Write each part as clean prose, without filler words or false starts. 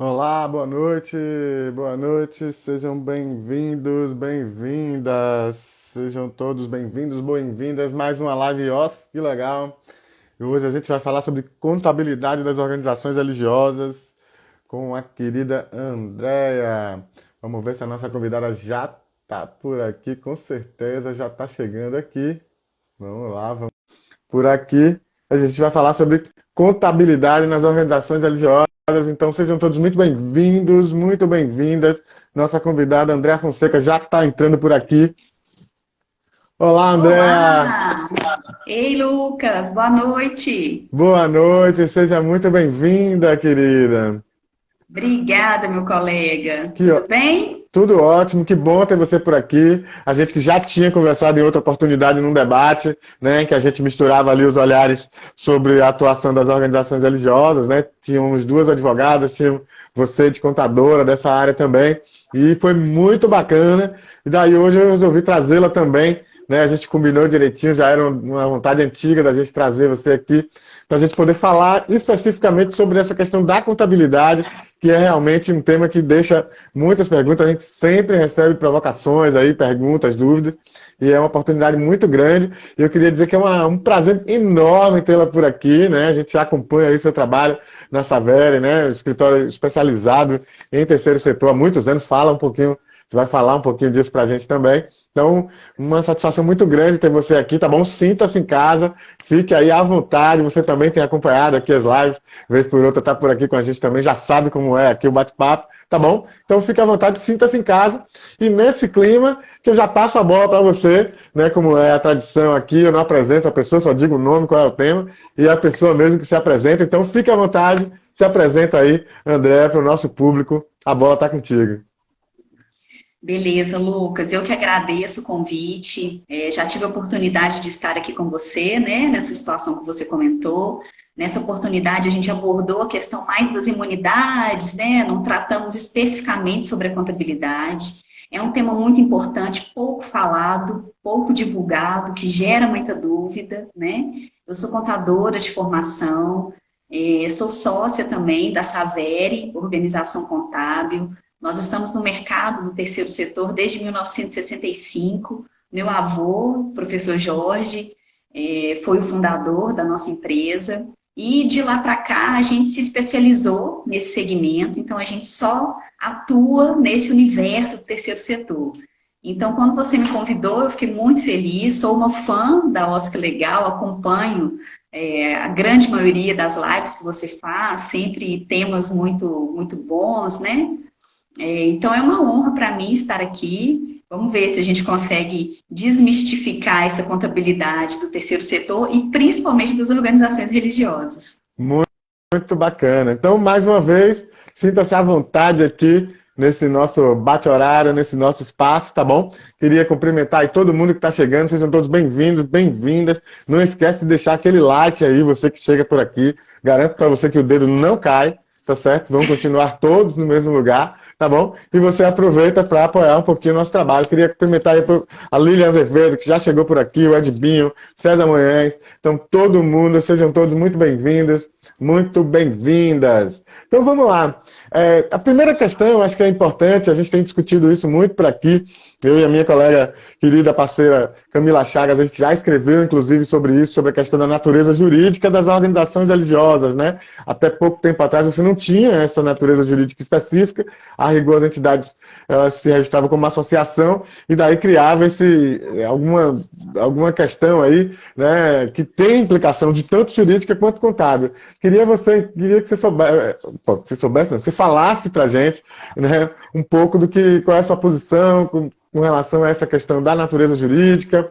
Olá, boa noite, sejam bem-vindos, bem-vindas, sejam todos bem-vindos, bem-vindas, mais uma live OS, que legal. E hoje a gente vai falar sobre contabilidade das organizações religiosas com a querida Andréia. Vamos ver se a nossa convidada já está por aqui, com certeza já está chegando aqui. Vamos lá, vamos por aqui. A gente vai falar sobre contabilidade nas organizações religiosas. Então sejam todos muito bem-vindos, muito bem-vindas. Nossa convidada Andréa Fonseca já está entrando por aqui. Olá, Andréa. Olá! Ei, Lucas, boa noite. Boa noite, seja muito bem-vinda, querida. Obrigada, meu colega. Que, Tudo bem? Tudo ótimo, que bom ter você por aqui. A gente que já tinha conversado em outra oportunidade num debate, né, que a gente misturava ali os olhares sobre a atuação das organizações religiosas, né? Tínhamos duas advogadas, tínhamos você de contadora dessa área também, e foi muito bacana. E daí hoje eu resolvi trazê-la também, né? A gente combinou direitinho, já era uma vontade antiga da gente trazer você aqui para a gente poder falar especificamente sobre essa questão da contabilidade, que é realmente um tema que deixa muitas perguntas. A gente sempre recebe provocações aí, perguntas, dúvidas, e é uma oportunidade muito grande. E eu queria dizer que é um prazer enorme tê-la por aqui, né? A gente acompanha aí seu trabalho na Saveri, né? Escritório especializado em terceiro setor há muitos anos. Fala um pouquinho, você vai falar um pouquinho disso para a gente também. Então, uma satisfação muito grande ter você aqui, tá bom? Sinta-se em casa, fique aí à vontade. Você também tem acompanhado aqui as lives, vez por outra tá por aqui com a gente também, já sabe como é aqui o bate-papo, tá bom? Então fique à vontade, sinta-se em casa. E nesse clima, que eu já passo a bola para você, né? Como é a tradição aqui, eu não apresento a pessoa, só digo o nome, qual é o tema, e é a pessoa mesmo que se apresenta. Então fique à vontade, se apresenta aí, André, para o nosso público. A bola tá contigo. Beleza, Lucas. Eu que agradeço o convite. Já tive a oportunidade de estar aqui com você, né, nessa situação que você comentou. Nessa oportunidade, a gente abordou a questão mais das imunidades, né? Não tratamos especificamente sobre a contabilidade. É um tema muito importante, pouco falado, pouco divulgado, que gera muita dúvida, né? Eu sou contadora de formação, sou sócia também da Saveri, Organização Contábil. Nós estamos no mercado do terceiro setor desde 1965. Meu avô, professor Jorge, foi o fundador da nossa empresa. E de lá para cá a gente se especializou nesse segmento, então a gente só atua nesse universo do terceiro setor. Então, quando você me convidou, eu fiquei muito feliz, sou uma fã da Oscar Legal, acompanho a grande maioria das lives que você faz, sempre temas muito bons, né? Então é uma honra para mim estar aqui. Vamos ver se a gente consegue desmistificar essa contabilidade do terceiro setor e principalmente das organizações religiosas. Muito bacana. Então, mais uma vez, sinta-se à vontade aqui nesse nosso bate-horário, nesse nosso espaço, tá bom? Queria cumprimentar aí todo mundo que está chegando, sejam todos bem-vindos, bem-vindas. Não esquece de deixar aquele like aí, você que chega por aqui. Garanto para você que o dedo não cai, tá certo? Vamos continuar todos no mesmo lugar, tá bom? E você aproveita para apoiar um pouquinho o nosso trabalho. Queria cumprimentar aí a Lilian Azevedo, que já chegou por aqui, o Edbinho, César Manhães. Então, todo mundo, sejam todos muito bem-vindos. Muito bem-vindas. Então vamos lá. A primeira questão, eu acho que é importante, a gente tem discutido isso muito por aqui. Eu e a minha colega, querida parceira Camila Chagas, a gente já escreveu, inclusive, sobre isso, sobre a questão da natureza jurídica das organizações religiosas, né? Até pouco tempo atrás você não tinha essa natureza jurídica específica, a rigor as entidades elas se registravam como uma associação e daí criava alguma questão aí, né, que tem implicação de tanto jurídica quanto contábil. Queria que você soubesse, não, você falasse para a gente, né, um pouco qual é a sua posição com relação a essa questão da natureza jurídica,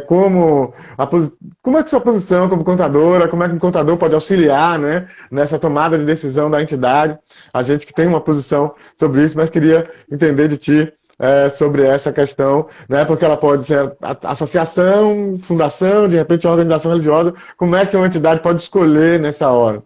como é que sua posição como contadora, como é que um contador pode auxiliar, né, nessa tomada de decisão da entidade. A gente que tem uma posição sobre isso, mas queria entender de ti sobre essa questão, né, porque ela pode ser associação, fundação, de repente organização religiosa. Como é que uma entidade pode escolher nessa hora?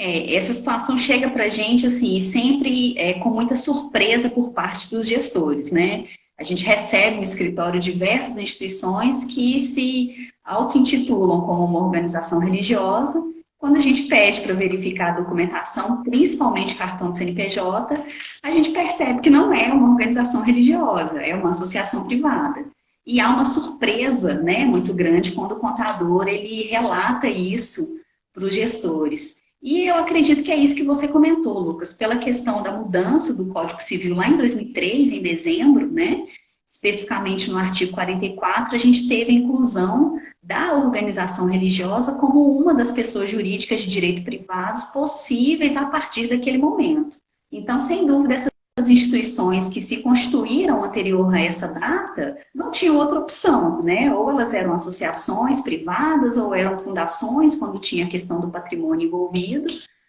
Essa situação chega para a gente assim, sempre com muita surpresa por parte dos gestores, né? A gente recebe no escritório diversas instituições que se auto-intitulam como uma organização religiosa, quando a gente pede para verificar a documentação, principalmente cartão do CNPJ, a gente percebe que não é uma organização religiosa, é uma associação privada. E há uma surpresa, né, muito grande quando o contador ele relata isso para os gestores. E eu acredito que é isso que você comentou, Lucas, pela questão da mudança do Código Civil lá em 2003, em dezembro, né? Especificamente no artigo 44, a gente teve a inclusão da organização religiosa como uma das pessoas jurídicas de direito privados possíveis a partir daquele momento. Então, sem dúvida, essas instituições que se constituíram anterior a essa data não tinham outra opção, né? Ou elas eram associações privadas ou eram fundações, quando tinha a questão do patrimônio envolvido,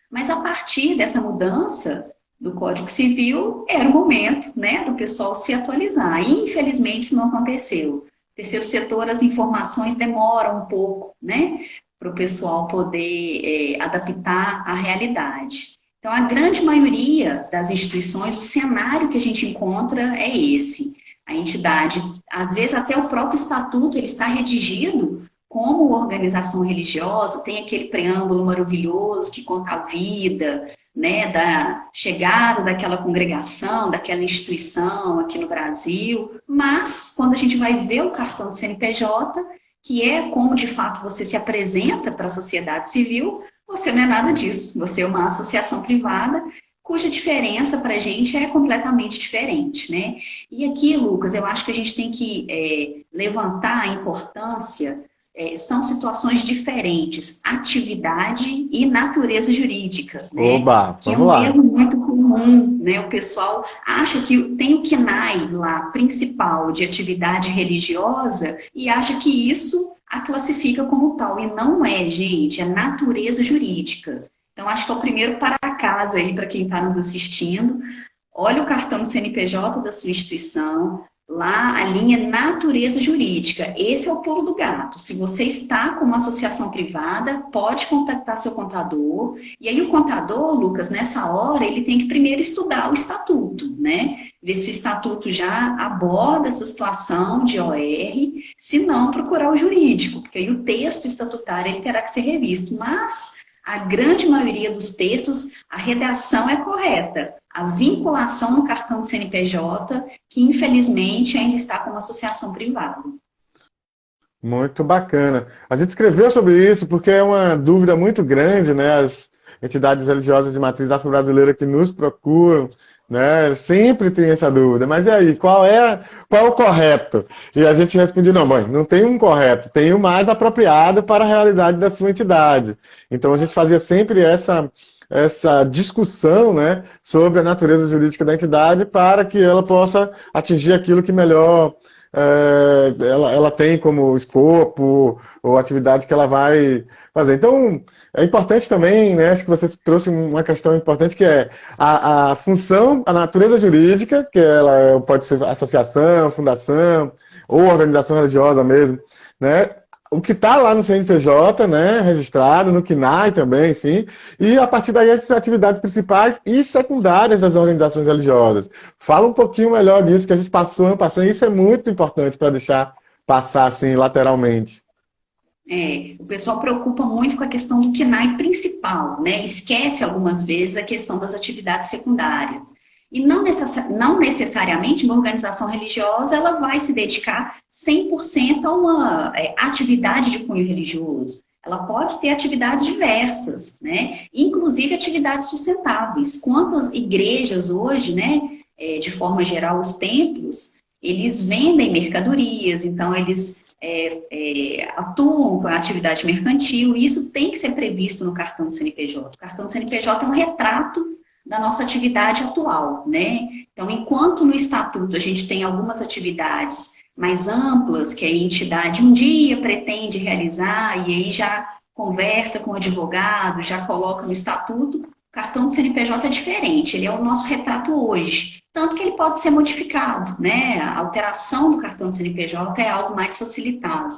mas a partir dessa mudança do Código Civil, era o momento, né, do pessoal se atualizar. E, infelizmente, isso não aconteceu. Terceiro setor, as informações demoram um pouco, né, para o pessoal poder adaptar à realidade. Então, a grande maioria das instituições, o cenário que a gente encontra é esse. A entidade, às vezes até o próprio estatuto, ele está redigido como organização religiosa, tem aquele preâmbulo maravilhoso que conta a vida, né, da chegada daquela congregação, daquela instituição aqui no Brasil, mas quando a gente vai ver o cartão do CNPJ, que é como de fato você se apresenta para a sociedade civil, você não é nada disso, você é uma associação privada, cuja diferença para a gente é completamente diferente, né? E aqui, Lucas, eu acho que a gente tem que levantar a importância. São situações diferentes, atividade e natureza jurídica, né? Oba, Que é vamos um lá. erro muito comum, né? O pessoal acha que tem o KNAI lá, principal de atividade religiosa, e acha que isso a classifica como tal, e não é, gente, é natureza jurídica. Então, acho que é o primeiro para casa aí para quem está nos assistindo. Olha o cartão do CNPJ da sua instituição, lá a linha natureza jurídica. Esse é o pulo do gato. Se você está com uma associação privada, pode contactar seu contador. E aí o contador, Lucas, nessa hora, ele tem que primeiro estudar o estatuto, né? Ver se o estatuto já aborda essa situação de OR, se não, procurar o jurídico, porque aí o texto estatutário ele terá que ser revisto. Mas a grande maioria dos textos, a redação é correta. A vinculação no cartão do CNPJ, que infelizmente ainda está como associação privada. Muito bacana. A gente escreveu sobre isso porque é uma dúvida muito grande, né? As entidades religiosas de matriz afro-brasileira que nos procuram, né? Sempre tem essa dúvida. Mas e aí, qual é o correto? E a gente responde, não, mãe, não tem um correto, tem o mais apropriado para a realidade da sua entidade. Então a gente fazia sempre essa discussão, né, sobre a natureza jurídica da entidade para que ela possa atingir aquilo que melhor ela tem como escopo ou atividade que ela vai fazer. Então, é importante também, né, acho que você trouxe uma questão importante que é a função, a natureza jurídica, que ela pode ser associação, fundação ou organização religiosa mesmo, né? O que está lá no CNPJ, né, registrado, no KNAI também, enfim, e a partir daí as atividades principais e secundárias das organizações religiosas. Fala um pouquinho melhor disso que a gente passou, e isso é muito importante para deixar passar assim lateralmente. O pessoal preocupa muito com a questão do KNAI principal, né? Esquece algumas vezes a questão das atividades secundárias. E não necessariamente uma organização religiosa ela vai se dedicar 100% a uma atividade de cunho religioso. Ela pode ter atividades diversas, né? Inclusive atividades sustentáveis. Quantas igrejas hoje, né, de forma geral, os templos, eles vendem mercadorias, então eles atuam com a atividade mercantil, e isso tem que ser previsto no cartão do CNPJ. O cartão do CNPJ é um retrato da nossa atividade atual, né? Então, enquanto no estatuto a gente tem algumas atividades mais amplas, que a entidade um dia pretende realizar, e aí já conversa com o advogado, já coloca no estatuto, o cartão do CNPJ é diferente, ele é o nosso retrato hoje. Tanto que ele pode ser modificado, né? A alteração do cartão do CNPJ é algo mais facilitado.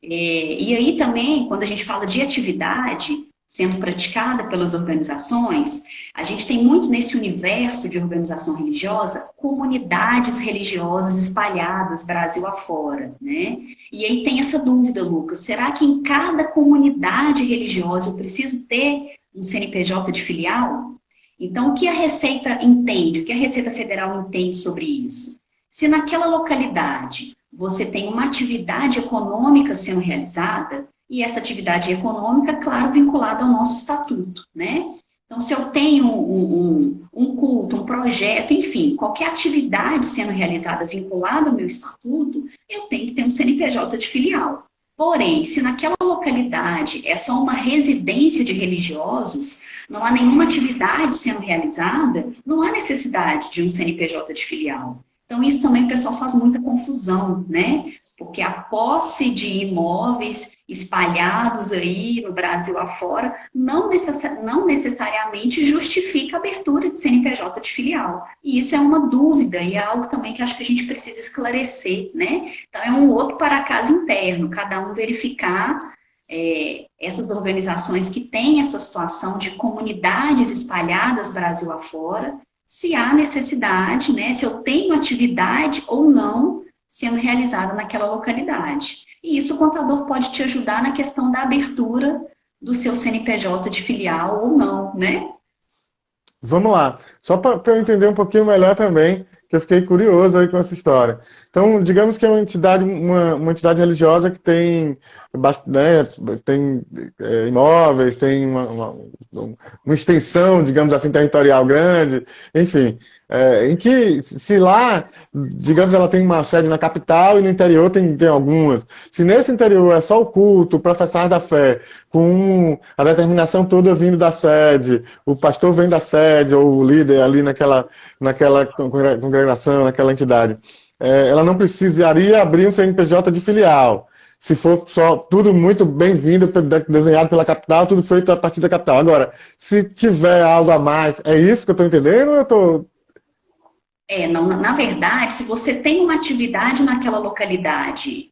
E aí também, quando a gente fala de atividade, sendo praticada pelas organizações, a gente tem muito nesse universo de organização religiosa comunidades religiosas espalhadas Brasil afora, né? E aí tem essa dúvida, Lucas, será que em cada comunidade religiosa eu preciso ter um CNPJ de filial? Então, o que a Receita entende, o que a Receita Federal entende sobre isso? Se naquela localidade você tem uma atividade econômica sendo realizada, e essa atividade econômica, claro, vinculada ao nosso estatuto, né? Então, se eu tenho um culto, um projeto, enfim, qualquer atividade sendo realizada vinculada ao meu estatuto, eu tenho que ter um CNPJ de filial. Porém, se naquela localidade é só uma residência de religiosos, não há nenhuma atividade sendo realizada, não há necessidade de um CNPJ de filial. Então, isso também o pessoal faz muita confusão, né? Porque a posse de imóveis espalhados aí no Brasil afora não necessariamente justifica a abertura de CNPJ de filial. E isso é uma dúvida e é algo também que acho que a gente precisa esclarecer, né? Então é um outro para casa interno, cada um verificar essas organizações que têm essa situação de comunidades espalhadas Brasil afora, se há necessidade, né? Se eu tenho atividade ou não sendo realizada naquela localidade. E isso o contador pode te ajudar na questão da abertura do seu CNPJ de filial ou não, né? Vamos lá. Só para eu entender um pouquinho melhor também, que eu fiquei curioso aí com essa história. Então, digamos que é uma entidade religiosa que tem, né, tem imóveis, tem uma extensão, digamos assim, territorial grande, enfim. Em que, se lá, digamos, ela tem uma sede na capital e no interior tem algumas. Se nesse interior é só o culto, o professar da fé, com a determinação toda vindo da sede, o pastor vem da sede, ou o líder ali naquela congregação, naquela entidade, ela não precisaria abrir um CNPJ de filial. Se for só tudo muito bem-vindo, desenhado pela capital, tudo feito a partir da capital. Agora, se tiver algo a mais, é isso que eu estou entendendo ou eu estou... Não, na verdade, se você tem uma atividade naquela localidade,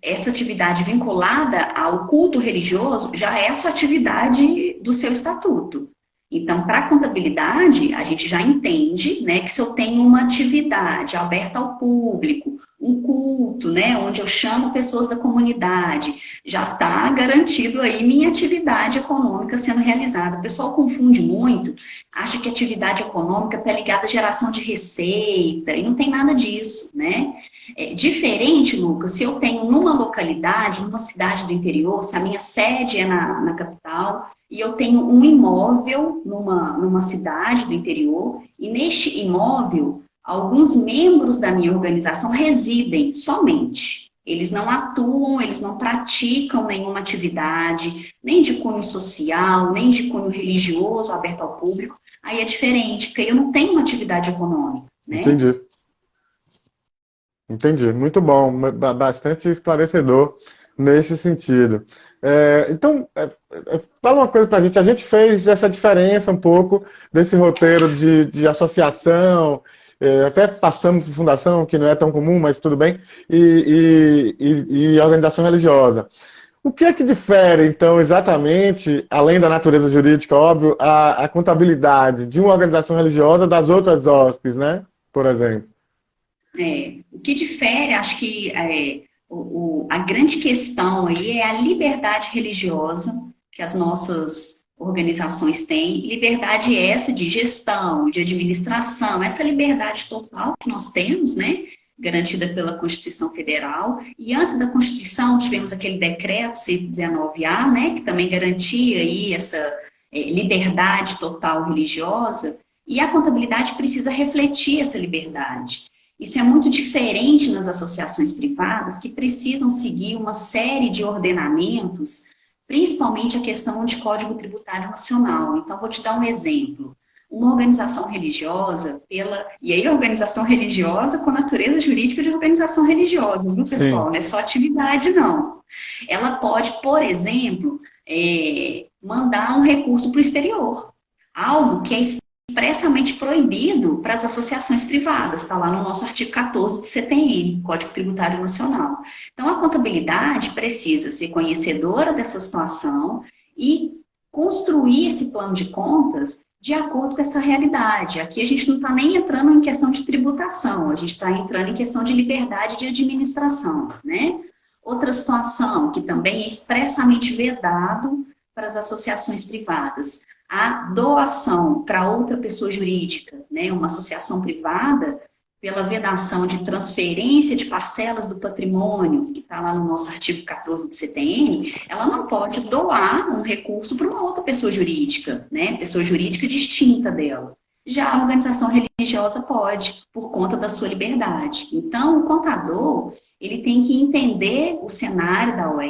essa atividade vinculada ao culto religioso já é sua atividade do seu estatuto. Então, para a contabilidade, a gente já entende, né, que se eu tenho uma atividade aberta ao público, um culto, né, onde eu chamo pessoas da comunidade, já está garantido aí minha atividade econômica sendo realizada. O pessoal confunde muito, acha que atividade econômica está ligada à geração de receita, e não tem nada disso, né? Diferente, Lucas, se eu tenho numa localidade, numa cidade do interior, se a minha sede é na capital, e eu tenho um imóvel numa cidade do interior, e neste imóvel, alguns membros da minha organização residem somente. Eles não atuam, eles não praticam nenhuma atividade, nem de cunho social, nem de cunho religioso aberto ao público. Aí é diferente, porque eu não tenho uma atividade econômica, né? Entendi. Muito bom, bastante esclarecedor nesse sentido. Então, fala uma coisa para a gente. A gente fez essa diferença um pouco desse roteiro de associação, até passamos por fundação, que não é tão comum, mas tudo bem, e organização religiosa. O que é que difere, então, exatamente, além da natureza jurídica, óbvio, a contabilidade de uma organização religiosa das outras OSCs, né? Por exemplo. O que difere, acho que a grande questão aí é a liberdade religiosa que as nossas organizações têm, liberdade essa de gestão, de administração, essa liberdade total que nós temos, né, garantida pela Constituição Federal, e antes da Constituição tivemos aquele decreto 119A, né, que também garantia aí essa liberdade total religiosa, e a contabilidade precisa refletir essa liberdade. Isso é muito diferente nas associações privadas, que precisam seguir uma série de ordenamentos, principalmente a questão de Código Tributário Nacional. Então, vou te dar um exemplo. Uma organização religiosa, e aí organização religiosa com natureza jurídica de organização religiosa, viu, pessoal? Sim. Não é só atividade, não. Ela pode, por exemplo, mandar um recurso para o exterior. Algo que é expressamente proibido para as associações privadas, está lá no nosso artigo 14 do CTN, Código Tributário Nacional. Então, a contabilidade precisa ser conhecedora dessa situação e construir esse plano de contas de acordo com essa realidade. Aqui a gente não está nem entrando em questão de tributação, a gente está entrando em questão de liberdade de administração, né? Outra situação que também é expressamente vedado para as associações privadas, a doação para outra pessoa jurídica, né? Uma associação privada, pela vedação de transferência de parcelas do patrimônio, que está lá no nosso artigo 14 do CTN, ela não pode doar um recurso para uma outra pessoa jurídica, né? Pessoa jurídica distinta dela. Já a organização religiosa pode, por conta da sua liberdade. Então, o contador, ele tem que entender o cenário da OR,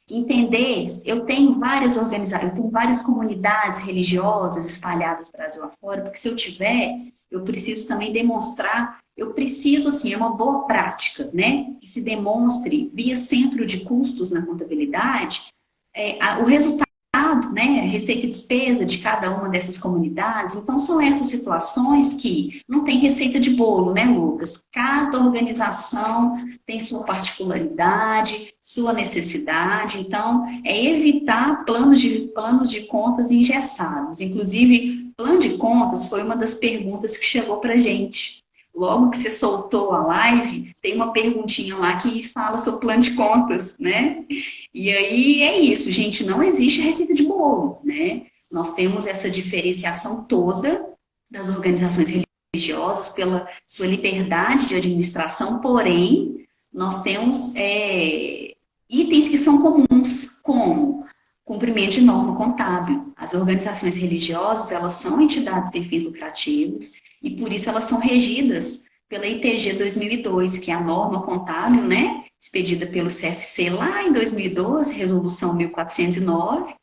entender, eu tenho várias organizações, eu tenho várias comunidades religiosas espalhadas Brasil afora, porque se eu tiver, eu preciso também demonstrar, eu preciso, assim, é uma boa prática, né? Que se demonstre via centro de custos na contabilidade, o resultado, né? Receita e despesa de cada uma dessas comunidades. Então, são essas situações que não tem receita de bolo, né, Lucas? Cada organização tem sua particularidade, sua necessidade. Então, é evitar planos de contas engessados. Inclusive, plano de contas foi uma das perguntas que chegou para a gente. Logo que você soltou a live, tem uma perguntinha lá que fala sobre plano de contas, né? E aí é isso, gente, não existe receita de bolo, né? Nós temos essa diferenciação toda das organizações religiosas pela sua liberdade de administração, porém, nós temos itens que são comuns, como cumprimento de norma contábil. As organizações religiosas, elas são entidades sem fins lucrativos e, por isso, elas são regidas pela ITG 2002, que é a norma contábil, né, expedida pelo CFC lá em 2012, resolução 1409.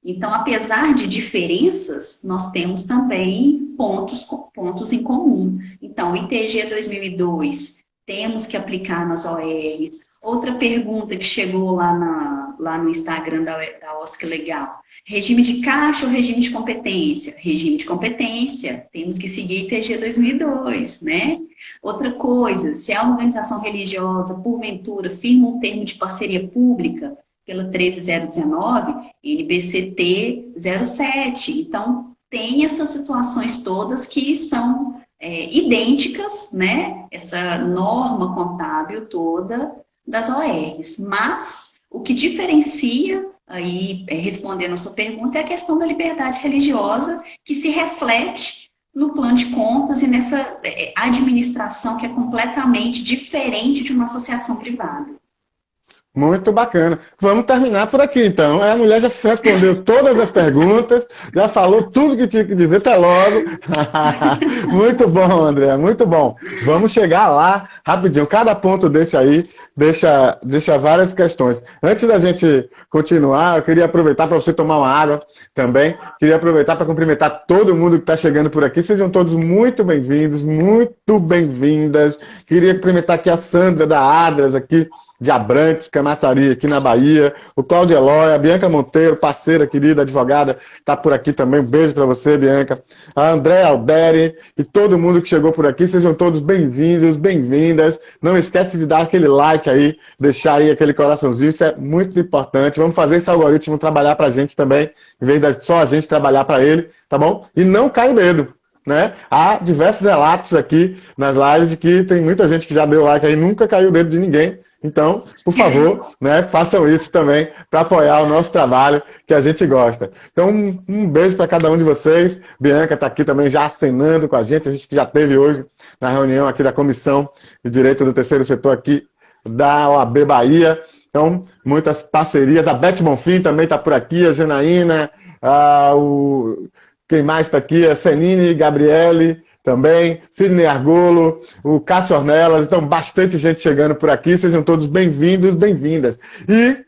Então, apesar de diferenças, nós temos também pontos em comum. Então, ITG 2002, temos que aplicar nas ORs. Outra pergunta que chegou lá no Instagram da OSC Legal. Regime de caixa ou regime de competência? Regime de competência. Temos que seguir ITG 2002, né? Outra coisa, se a organização religiosa, porventura, firma um termo de parceria pública pela 13019, NBCT 07. Então, tem essas situações todas que são idênticas, né? Essa norma contábil toda das ORs. Mas o que diferencia, aí, respondendo a sua pergunta, é a questão da liberdade religiosa, que se reflete no plano de contas e nessa administração que é completamente diferente de uma associação privada. Muito bacana. Vamos terminar por aqui, então. A mulher já respondeu todas as perguntas, já falou tudo que tinha que dizer. Até logo. Muito bom, André, muito bom. Vamos chegar lá rapidinho. Cada ponto desse aí deixa várias questões. Antes da gente continuar, eu queria aproveitar para você tomar uma água também. Queria aproveitar para cumprimentar todo mundo que está chegando por aqui. Sejam todos muito bem-vindos, muito bem-vindas. Queria cumprimentar aqui a Sandra da Adras, aqui de Abrantes, Camaçari, aqui na Bahia, o Cláudio Eloy, a Bianca Monteiro, parceira, querida, advogada, está por aqui também, um beijo para você, Bianca, a André Alberi e todo mundo que chegou por aqui, sejam todos bem-vindos, bem-vindas, não esquece de dar aquele like aí, deixar aí aquele coraçãozinho, isso é muito importante, vamos fazer esse algoritmo trabalhar para a gente também, em vez de só a gente trabalhar para ele, tá bom? E não cai o dedo. Né? Há diversos relatos aqui nas lives de que tem muita gente que já deu like aí, nunca caiu o dedo de ninguém. Então, por favor, né, façam isso também para apoiar o nosso trabalho que a gente gosta. Então, um beijo para cada um de vocês. Bianca está aqui também já acenando com a gente que já teve hoje na reunião aqui da Comissão de Direito do Terceiro Setor aqui da OAB Bahia. Então, muitas parcerias. A Beth Bonfim também está por aqui, a Janaína, quem mais está aqui? A Senine Gabriele também, Sidney Argolo, o Cássio Ornelas, então bastante gente chegando por aqui, sejam todos bem-vindos, bem-vindas. E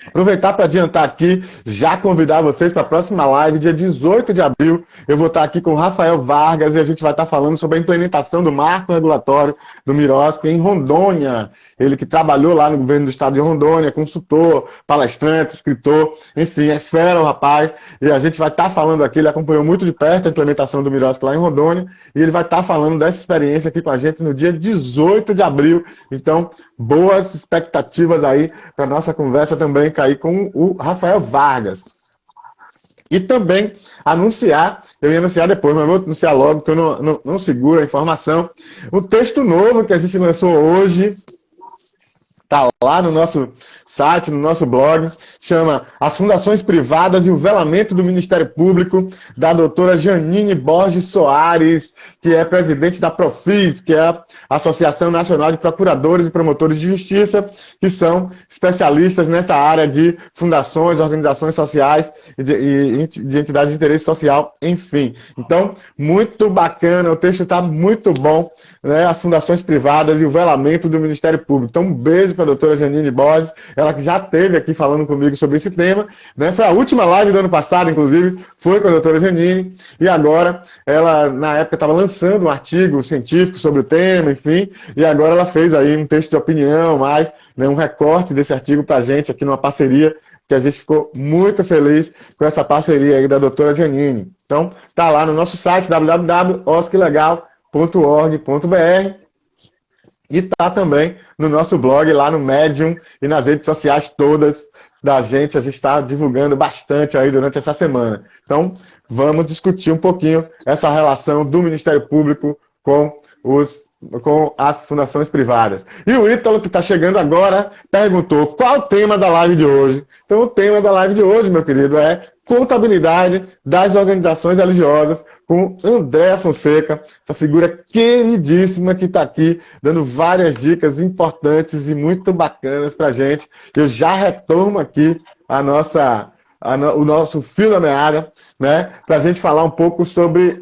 aproveitar para adiantar aqui, já convidar vocês para a próxima live, dia 18 de abril, eu vou estar aqui com o Rafael Vargas e a gente vai estar falando sobre a implementação do marco regulatório do Mirosca em Rondônia. Ele que trabalhou lá no governo do estado de Rondônia, consultor, palestrante, escritor, enfim, é fera o rapaz. E a gente vai estar falando aqui, ele acompanhou muito de perto a implementação do Mirosca lá em Rondônia, e ele vai estar falando dessa experiência aqui com a gente no dia 18 de abril. Então, boas expectativas aí para nossa conversa também cair com o Rafael Vargas. E também anunciar, eu ia anunciar depois, mas vou anunciar logo, porque eu não seguro a informação. O texto novo que a gente lançou hoje, está lá no nosso site, no nosso blog, chama As Fundações Privadas e o Velamento do Ministério Público, da doutora Janine Borges Soares, que é presidente da Profis, que é a Associação Nacional de Procuradores e Promotores de Justiça, que são especialistas nessa área de fundações, organizações sociais e de entidades de interesse social, enfim. Então, muito bacana, o texto está muito bom, né? As fundações privadas e o velamento do Ministério Público. Então, um beijo para a doutora Janine Borges, ela que já esteve aqui falando comigo sobre esse tema, né? Foi a última live do ano passado, inclusive, foi com a doutora Janine, e agora ela, na época, estava lançando um artigo científico sobre o tema, enfim, e agora ela fez aí um texto de opinião, mais, né, um recorte desse artigo para a gente aqui numa parceria, que a gente ficou muito feliz com essa parceria aí da doutora Janine. Então, tá lá no nosso site, www.osclegal.org.br, e tá também no nosso blog, lá no Medium e nas redes sociais todas da gente. A gente está divulgando bastante aí durante essa semana. Então, vamos discutir um pouquinho essa relação do Ministério Público com as fundações privadas. E o Ítalo, que está chegando agora, perguntou qual o tema da live de hoje. Então, o tema da live de hoje, meu querido, é contabilidade das organizações religiosas, com Andréa Fonseca, essa figura queridíssima que está aqui, dando várias dicas importantes e muito bacanas para a gente. Eu já retorno aqui o nosso fio da meada, né, para a gente falar um pouco sobre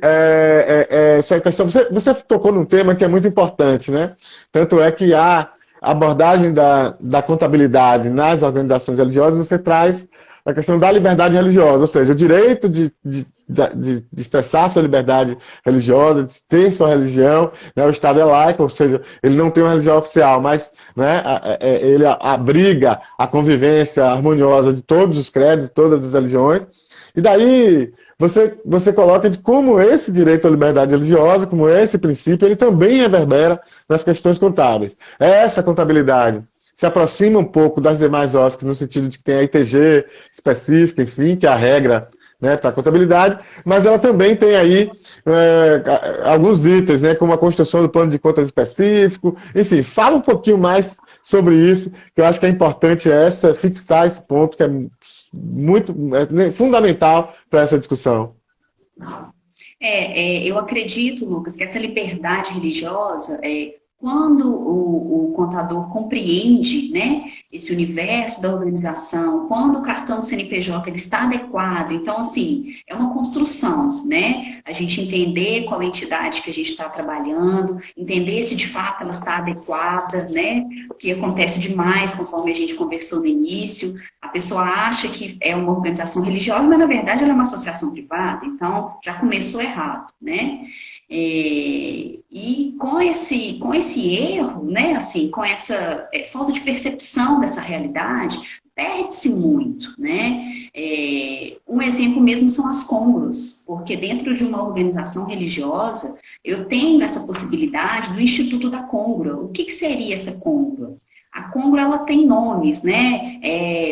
essa questão. Você tocou num tema que é muito importante, né? Tanto é que a abordagem da contabilidade nas organizações religiosas, você traz a questão da liberdade religiosa, ou seja, o direito de expressar sua liberdade religiosa, de ter sua religião, né? O Estado é laico, ou seja, ele não tem uma religião oficial, mas, né, ele abriga a convivência harmoniosa de todos os credos, de todas as religiões. E daí você coloca de como esse direito à liberdade religiosa, como esse princípio, ele também reverbera nas questões contábeis. Essa contabilidade se aproxima um pouco das demais OSCs, no sentido de que tem a ITG específica, enfim, que é a regra, né, para a contabilidade, mas ela também tem aí alguns itens, né, como a construção do plano de contas específico, enfim, fala um pouquinho mais sobre isso, que eu acho que é importante fixar esse ponto, que é fundamental para essa discussão. Eu acredito, Lucas, que essa liberdade religiosa quando o contador compreende, né, esse universo da organização, quando o cartão do CNPJ ele está adequado, então, assim, é uma construção, né? A gente entender qual entidade que a gente está trabalhando, entender se de fato ela está adequada, né? O que acontece demais, conforme a gente conversou no início, a pessoa acha que é uma organização religiosa, mas na verdade ela é uma associação privada, então já começou errado, né? E com esse erro, né, assim, com essa falta de percepção dessa realidade, perde-se muito, né? Um exemplo mesmo são as cônguras, porque dentro de uma organização religiosa, eu tenho essa possibilidade do Instituto da Côngora. O que seria essa côngora? A côngora, ela tem nomes, né?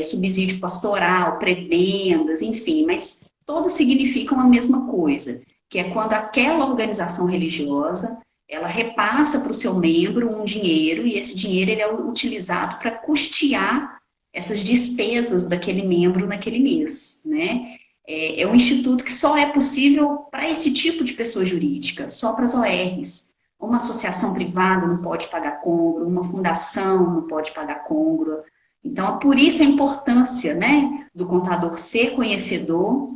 Subsídio pastoral, prebendas, enfim, mas todas significam a mesma coisa, que é quando aquela organização religiosa, ela repassa para o seu membro um dinheiro, e esse dinheiro ele é utilizado para custear essas despesas daquele membro naquele mês, né? É um instituto que só é possível para esse tipo de pessoa jurídica, só para as ORs. Uma associação privada não pode pagar côngora, uma fundação não pode pagar côngora. Então, por isso a importância, né, do contador ser conhecedor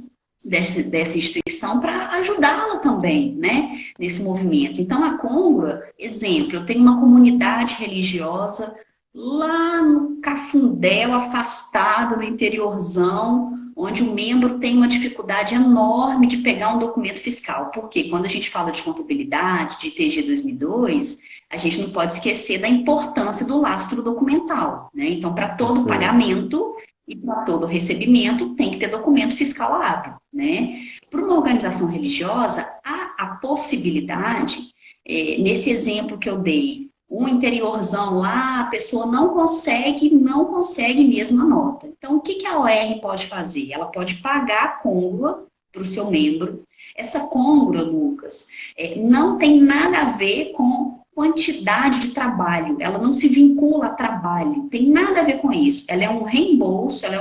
dessa instituição para ajudá-la também, né, nesse movimento. Então, a côngora, exemplo, eu tenho uma comunidade religiosa lá no Cafundé, afastada, no interiorzão, onde o membro tem uma dificuldade enorme de pegar um documento fiscal. Porque quando a gente fala de contabilidade, de ITG 2002, a gente não pode esquecer da importância do lastro documental, né? Então, para todo pagamento e para todo recebimento, tem que ter documento fiscal hábil, né? Para uma organização religiosa, há a possibilidade, nesse exemplo que eu dei, um interiorzão lá, a pessoa não consegue mesmo a nota. Então, o que que a OR pode fazer? Ela pode pagar a côngrua para o seu membro. Essa côngrua, Lucas, não tem nada a ver com quantidade de trabalho, ela não se vincula a trabalho, tem nada a ver com isso. Ela é um reembolso, ela é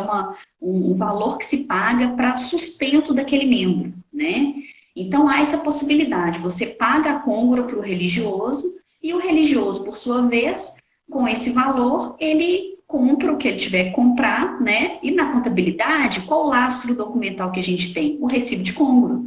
um valor que se paga para sustento daquele membro, né? Então, há essa possibilidade, você paga a côngrua para o religioso, e o religioso, por sua vez, com esse valor, ele compra o que ele tiver que comprar, né? E na contabilidade, qual o lastro documental que a gente tem? O recibo de côngrua.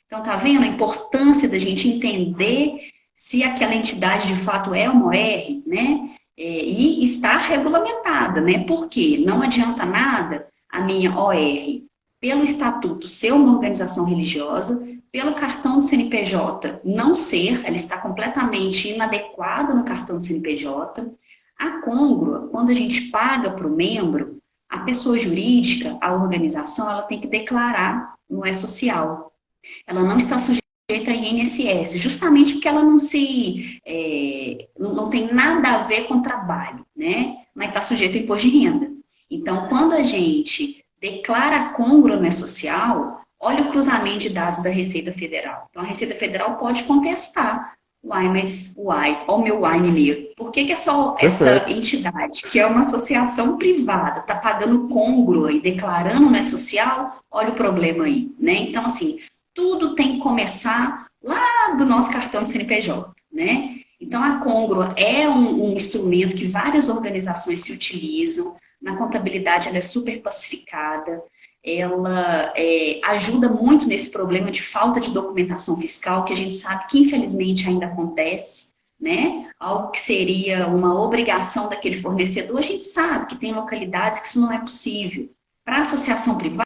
Então, tá vendo a importância da gente entender se aquela entidade de fato é uma OR, né? E estar regulamentada, né? Porque não adianta nada a minha OR, pelo estatuto, ser uma organização religiosa, pelo cartão de CNPJ não ser, ela está completamente inadequada no cartão de CNPJ. A côngrua, quando a gente paga para o membro, a pessoa jurídica, a organização, ela tem que declarar no E-Social. Ela não está sujeita a INSS, justamente porque ela não tem nada a ver com trabalho, né? Mas está sujeita ao imposto de renda. Então, quando a gente declara a côngrua no E-Social, olha o cruzamento de dados da Receita Federal. Então, a Receita Federal pode contestar. Olha o meu uai mineiro. Por que essa entidade, que é uma associação privada, está pagando côngrua e declarando no E-Social? Olha o problema aí, né? Então, assim, tudo tem que começar lá do nosso cartão de CNPJ, né? Então, a côngrua é um instrumento que várias organizações se utilizam. Na contabilidade, ela é super pacificada. Ela ajuda muito nesse problema de falta de documentação fiscal, que a gente sabe que, infelizmente, ainda acontece, né? Algo que seria uma obrigação daquele fornecedor, a gente sabe que tem localidades que isso não é possível. Para a associação privada,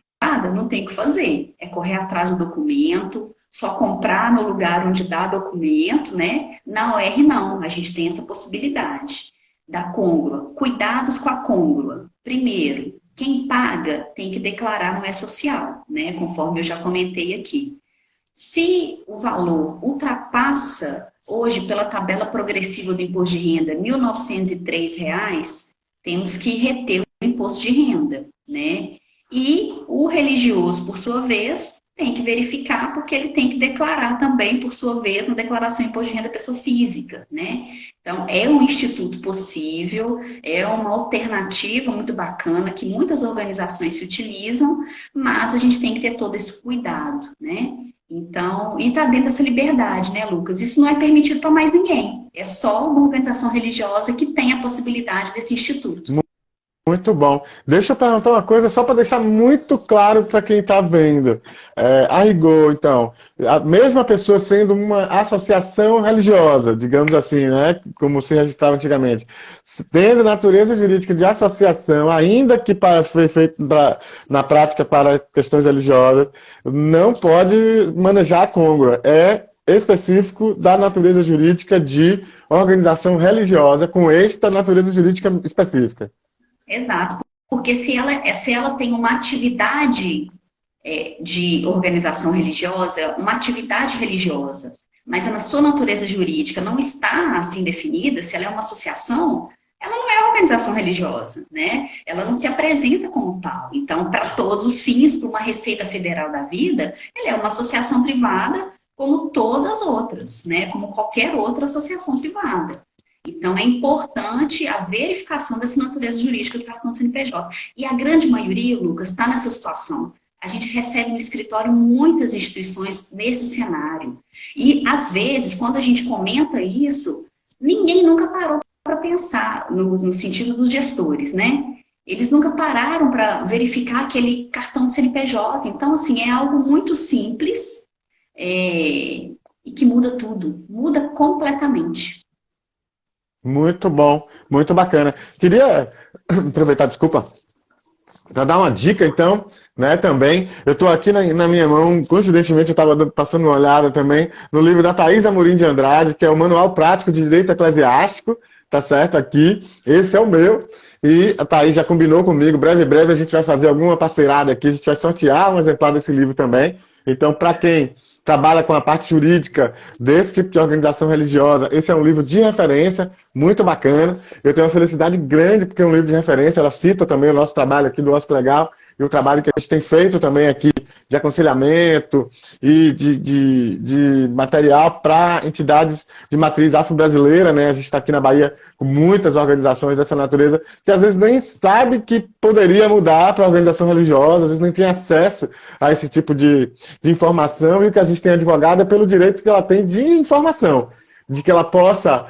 não tem o que fazer. É correr atrás do documento, só comprar no lugar onde dá documento, né? Na OR, não. A gente tem essa possibilidade da côngrua. Cuidados com a côngrua. Primeiro, quem paga tem que declarar no E-Social, né? Conforme eu já comentei aqui. Se o valor ultrapassa, hoje, pela tabela progressiva do imposto de renda, R$ 1.903, temos que reter o imposto de renda, né? E o religioso, por sua vez, tem que verificar, porque ele tem que declarar também, por sua vez, na declaração de imposto de renda da pessoa física, né? Então, é um instituto possível, é uma alternativa muito bacana, que muitas organizações se utilizam, mas a gente tem que ter todo esse cuidado, né? Então, e está dentro dessa liberdade, né, Lucas? Isso não é permitido para mais ninguém. É só uma organização religiosa que tem a possibilidade desse instituto. Muito bom. Deixa eu perguntar uma coisa só para deixar muito claro para quem está vendo. A rigor, então, a mesma pessoa sendo uma associação religiosa, digamos assim, né, como se registrava antigamente, tendo natureza jurídica de associação, ainda que foi feito na prática para questões religiosas, não pode manejar a côngrua. É específico da natureza jurídica de organização religiosa, com esta natureza jurídica específica. Exato, porque se ela tem uma atividade de organização religiosa, uma atividade religiosa, mas na sua natureza jurídica não está assim definida, se ela é uma associação, ela não é uma organização religiosa, né? Ela não se apresenta como tal. Então, para todos os fins, para uma Receita Federal da vida, ela é uma associação privada como todas as outras, né? Como qualquer outra associação privada. Então, é importante a verificação dessa natureza jurídica do cartão do CNPJ. E a grande maioria, Lucas, está nessa situação. A gente recebe no escritório muitas instituições nesse cenário. E, às vezes, quando a gente comenta isso, ninguém nunca parou para pensar no sentido dos gestores, né? Eles nunca pararam para verificar aquele cartão do CNPJ. Então, assim, é algo muito simples e que muda tudo. Muda completamente. Muito bom, muito bacana. Queria aproveitar, desculpa, para dar uma dica, então, né, também. Eu estou aqui na minha mão, coincidentemente, eu estava passando uma olhada também no livro da Thaís Amorim de Andrade, que é o Manual Prático de Direito Eclesiástico, tá certo? Aqui, esse é o meu. E a Thaís já combinou comigo, breve a gente vai fazer alguma parceirada aqui, a gente vai sortear um exemplar desse livro também. Então, para quem trabalha com a parte jurídica desse tipo de organização religiosa, esse é um livro de referência, muito bacana. Eu tenho uma felicidade grande, porque é um livro de referência, ela cita também o nosso trabalho aqui do Osco Legal, e o trabalho que a gente tem feito também aqui de aconselhamento e de material para entidades de matriz afro-brasileira, né? A gente está aqui na Bahia com muitas organizações dessa natureza, que às vezes nem sabe que poderia mudar para a organização religiosa, às vezes nem tem acesso a esse tipo de informação, e o que a gente tem advogado é pelo direito que ela tem de informação, de que ela possa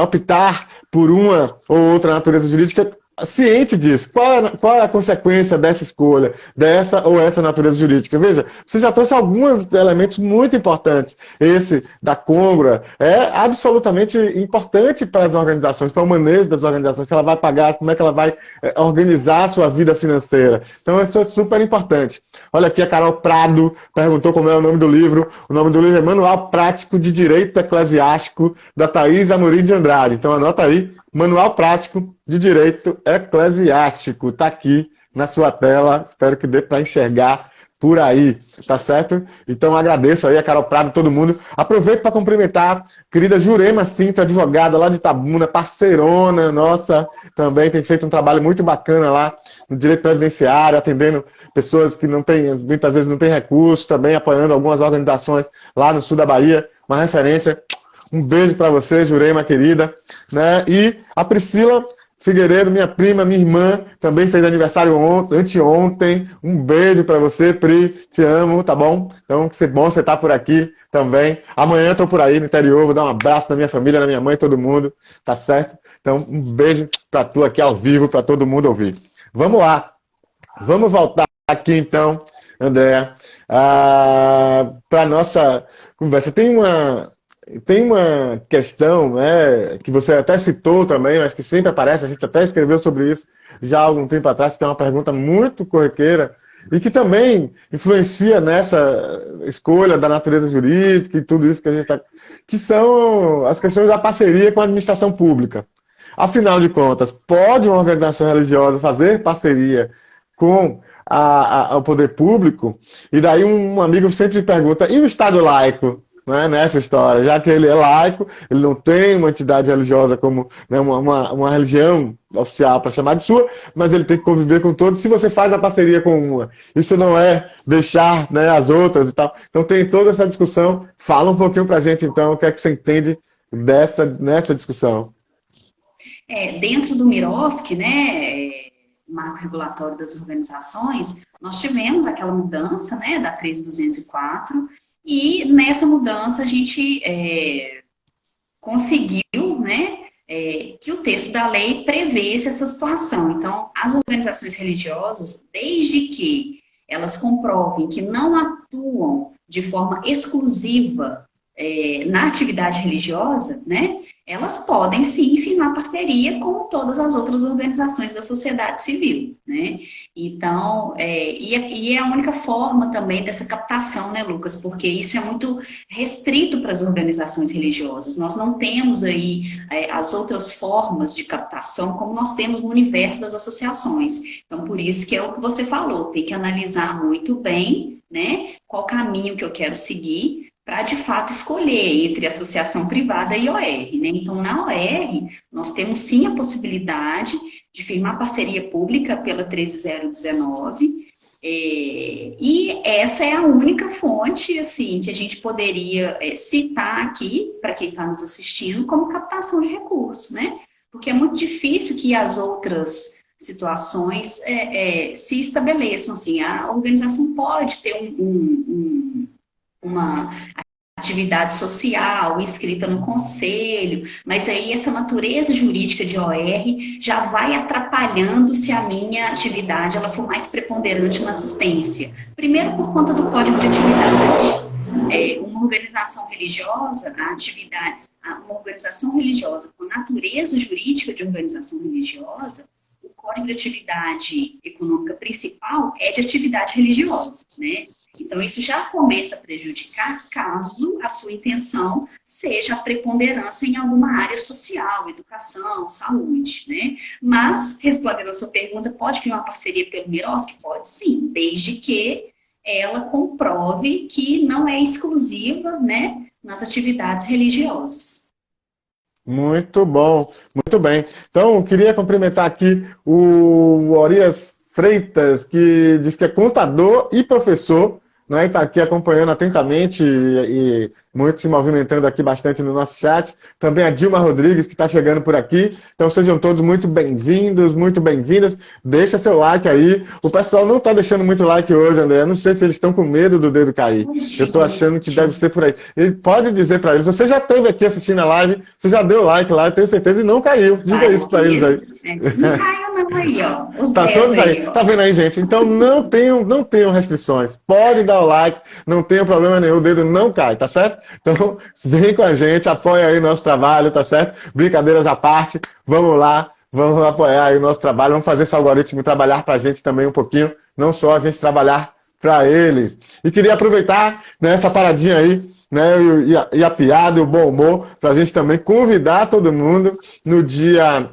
optar por uma ou outra natureza jurídica ciente disso. Qual é a consequência dessa escolha, dessa ou essa natureza jurídica? Veja, você já trouxe alguns elementos muito importantes. Esse da côngrua é absolutamente importante para as organizações, para o manejo das organizações, se ela vai pagar, como é que ela vai organizar a sua vida financeira. Então, isso é super importante. Olha aqui, a Carol Prado perguntou como é o nome do livro. O nome do livro é Manual Prático de Direito Eclesiástico, da Thaís Amorim de Andrade. Então, anota aí. Manual Prático de Direito Eclesiástico. Está aqui na sua tela. Espero que dê para enxergar por aí, tá certo? Então agradeço aí a Carol Prado, todo mundo. Aproveito para cumprimentar a querida Jurema Cinta, advogada lá de Itabuna, parceirona nossa, também tem feito um trabalho muito bacana lá no direito previdenciário, atendendo pessoas que não têm, muitas vezes não têm recursos, também apoiando algumas organizações lá no sul da Bahia, uma referência. Um beijo para você, Jurema, querida. Né? E a Priscila Figueiredo, minha prima, minha irmã, também fez aniversário anteontem. Um beijo para você, Pri. Te amo, tá bom? Então, que bom você estar por aqui também. Amanhã eu tô por aí no interior, vou dar um abraço na minha família, na minha mãe, todo mundo, tá certo? Então, um beijo para tu aqui ao vivo, para todo mundo ouvir. Vamos lá. Vamos voltar aqui então, Andréa, para nossa conversa. Tem uma questão, né, que você até citou também, mas que sempre aparece, a gente até escreveu sobre isso já há algum tempo atrás, que é uma pergunta muito corriqueira e que também influencia nessa escolha da natureza jurídica e tudo isso que a gente está... que são as questões da parceria com a administração pública. Afinal de contas, pode uma organização religiosa fazer parceria com o poder público? E daí um amigo sempre pergunta, e o Estado laico? Né, nessa história, já que ele é laico, ele não tem uma entidade religiosa como, né, uma religião oficial para chamar de sua, mas ele tem que conviver com todos. Se você faz a parceria com uma, isso não é deixar, né, as outras e tal. Então tem toda essa discussão. Fala um pouquinho para a gente, então, o que é que você entende nessa discussão. Dentro do MIROSC, né, Marco Regulatório das Organizações, nós tivemos aquela mudança, né, da 13204. E nessa mudança a gente conseguiu, né, que o texto da lei prevesse essa situação. Então, as organizações religiosas, desde que elas comprovem que não atuam de forma exclusiva na atividade religiosa, né, elas podem sim firmar parceria com todas as outras organizações da sociedade civil, né? Então, e é a única forma também dessa captação, né, Lucas? Porque isso é muito restrito para as organizações religiosas. Nós não temos aí as outras formas de captação como nós temos no universo das associações. Então, por isso que é o que você falou, tem que analisar muito bem, né, qual caminho que eu quero seguir, para, de fato, escolher entre associação privada e OR. Né? Então, na OR, nós temos sim a possibilidade de firmar parceria pública pela 13019, e essa é a única fonte, assim, que a gente poderia citar aqui, para quem está nos assistindo, como captação de recursos, né? Porque é muito difícil que as outras situações se estabeleçam, assim, a organização pode ter uma atividade social, inscrita no conselho, mas aí essa natureza jurídica de OR já vai atrapalhando se a minha atividade ela for mais preponderante na assistência. Primeiro, por conta do Código de Atividade. Uma organização religiosa, uma organização religiosa com natureza jurídica de organização religiosa, o Código de Atividade Econômica principal é de atividade religiosa, né? Então, isso já começa a prejudicar caso a sua intenção seja a preponderância em alguma área social, educação, saúde, né? Mas, respondendo a sua pergunta, pode criar uma parceria pelo MIROSC? Pode sim, desde que ela comprove que não é exclusiva, né, nas atividades religiosas. Muito bom, muito bem. Então, eu queria cumprimentar aqui o Orias Freitas, que diz que é contador e professor, né, e está aqui acompanhando atentamente e muito se movimentando aqui bastante no nosso chat. Também a Dilma Rodrigues, que está chegando por aqui. Então, sejam todos muito bem-vindos, muito bem-vindas. Deixa seu like aí. O pessoal não está deixando muito like hoje, André. Eu não sei se eles estão com medo do dedo cair. Eu estou achando que deve ser por aí. E pode dizer para eles, você já esteve aqui assistindo a live, você já deu like lá, eu tenho certeza, e não caiu. Diga isso para eles aí. Não caiu não aí, ó. Os Tá 10 todos aí. ó. Tá vendo aí, gente? Então não tenham restrições. Pode dar o like, não tem problema nenhum, o dedo não cai, tá certo? Então, vem com a gente, apoia aí o nosso trabalho, tá certo? Brincadeiras à parte, vamos lá, vamos apoiar aí o nosso trabalho, vamos fazer esse algoritmo trabalhar pra gente também um pouquinho, não só a gente trabalhar para ele. E queria aproveitar, né, essa paradinha aí, né, e a piada e o bom humor, para a gente também convidar todo mundo no dia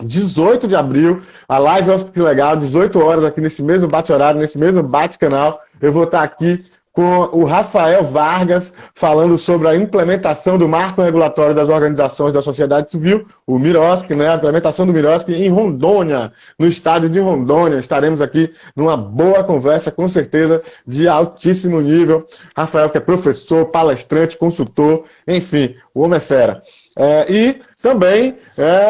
18 de abril, a live Que Legal, 18 horas, aqui nesse mesmo bate-horário, nesse mesmo bate-canal. Eu vou estar aqui com o Rafael Vargas, falando sobre a implementação do Marco Regulatório das Organizações da Sociedade Civil, o MIROSC, né, a implementação do MIROSC em Rondônia, no estado de Rondônia. Estaremos aqui numa boa conversa, com certeza, de altíssimo nível. Rafael, que é professor, palestrante, consultor, enfim, o homem é fera. E também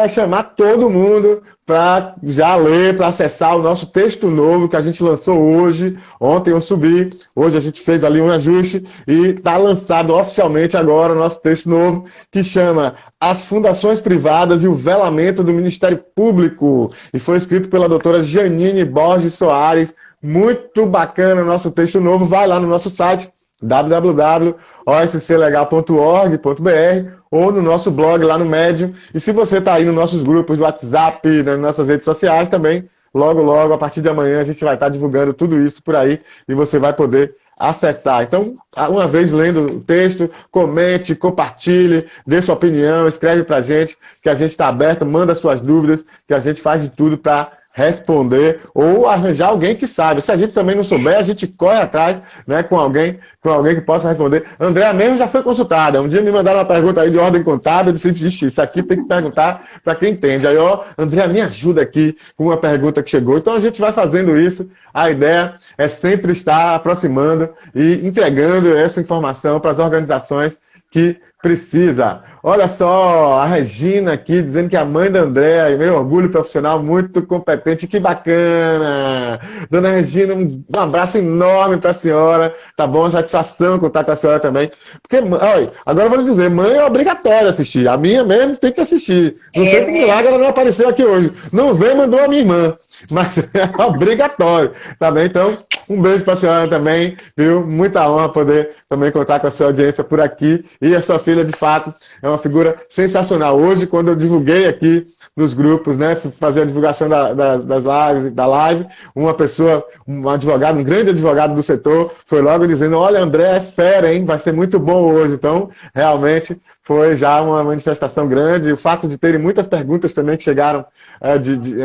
chamar todo mundo para já ler, para acessar o nosso texto novo que a gente lançou hoje. Ontem eu subi, hoje a gente fez ali um ajuste e está lançado oficialmente agora o nosso texto novo, que chama As Fundações Privadas e o Velamento do Ministério Público. E foi escrito pela doutora Janine Borges Soares. Muito bacana o nosso texto novo. Vai lá no nosso site, www.osclegal.org.br, ou no nosso blog lá no Medium. E se você está aí nos nossos grupos do WhatsApp, nas nossas redes sociais também, logo, logo, a partir de amanhã, a gente vai estar divulgando tudo isso por aí e você vai poder acessar. Então, uma vez lendo o texto, comente, compartilhe, dê sua opinião, escreve pra gente, que a gente está aberto, manda suas dúvidas, que a gente faz de tudo para responder ou arranjar alguém que sabe. Se a gente também não souber, a gente corre atrás, né, com alguém que possa responder. André mesmo já foi consultada. Um dia me mandaram uma pergunta aí de ordem contábil, eu disse, "Ixi, isso aqui tem que perguntar para quem entende." Aí, ó, André, me ajuda aqui com uma pergunta que chegou. Então a gente vai fazendo isso. A ideia é sempre estar aproximando e entregando essa informação para as organizações que precisa. Olha só, a Regina aqui dizendo que a mãe da Andréa, meu orgulho profissional, muito competente, que bacana! Dona Regina, um abraço enorme para a senhora, tá bom? Satisfação contar com a senhora também. Porque, olha, agora eu vou lhe dizer, mãe é obrigatório assistir, a minha mesmo tem que assistir. Não sei por que milagre ela não apareceu aqui hoje. Não veio, mandou a minha irmã, mas é obrigatório, tá bem? Então, um beijo para a senhora também, viu? Muita honra poder também contar com a sua audiência por aqui. E a sua filha, de fato, é uma figura sensacional. Hoje, quando eu divulguei aqui nos grupos, né, fazer a divulgação das lives, da live, uma pessoa, um advogado, um grande advogado do setor, foi logo dizendo, olha, André é fera, hein? Vai ser muito bom hoje. Então, realmente, foi já uma manifestação grande. O fato de terem muitas perguntas também que chegaram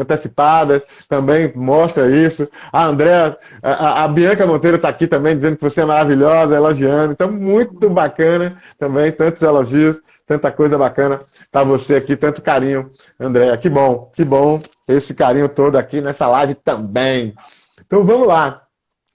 antecipadas também mostra isso. A André, a Bianca Monteiro está aqui também dizendo que você é maravilhosa, elogiando. Então, muito bacana também, tantos elogios, tanta coisa bacana para você aqui, tanto carinho, André. Que bom esse carinho todo aqui nessa live também. Então, vamos lá.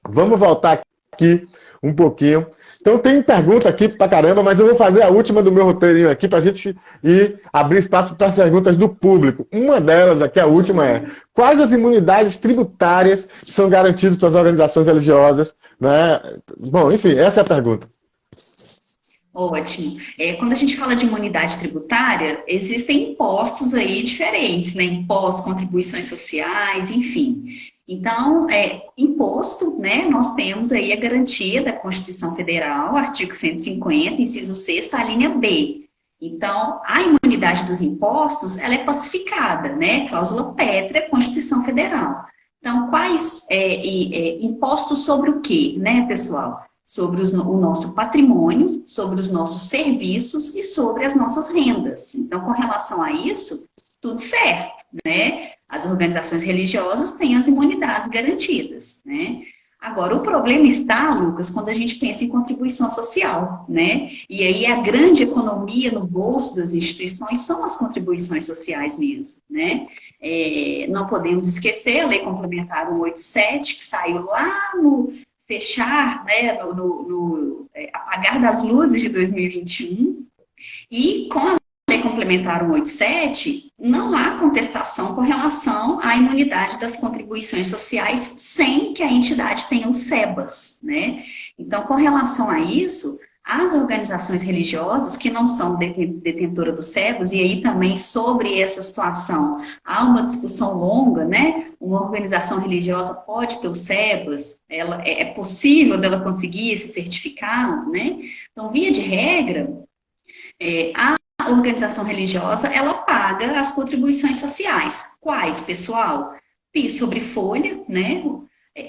Vamos voltar aqui um pouquinho. Então tem pergunta aqui pra caramba, mas eu vou fazer a última do meu roteirinho aqui pra gente ir abrir espaço para as perguntas do público. Uma delas aqui, a última é: quais as imunidades tributárias são garantidas para as organizações religiosas, né? Bom, enfim, essa é a pergunta. Ótimo. Quando a gente fala de imunidade tributária, existem impostos aí diferentes, né? Impostos, contribuições sociais, enfim. Então, imposto, né? Nós temos aí a garantia da Constituição Federal, artigo 150, inciso 6º, a linha B. Então, a imunidade dos impostos, ela é pacificada, né? Cláusula pétrea, Constituição Federal. Então, quais impostos sobre o quê, né, pessoal? Sobre o nosso patrimônio, sobre os nossos serviços e sobre as nossas rendas. Então, com relação a isso, tudo certo, né? As organizações religiosas têm as imunidades garantidas, né? Agora, o problema está, Lucas, quando a gente pensa em contribuição social, né? E aí a grande economia no bolso das instituições são as contribuições sociais mesmo, né? Não podemos esquecer a Lei Complementar 187, que saiu lá no fechar, né, no apagar das luzes de 2021, e com a Lei Complementar 187, não há contestação com relação à imunidade das contribuições sociais sem que a entidade tenha os SEBAS, né? Então, com relação a isso, as organizações religiosas que não são detentoras do SEBAS, e aí também sobre essa situação há uma discussão longa, né? Uma organização religiosa pode ter o SEBAS, é possível dela conseguir esse certificado, né? Então, via de regra, a organização religiosa, ela paga as contribuições sociais. Quais, pessoal? PIS sobre folha, né?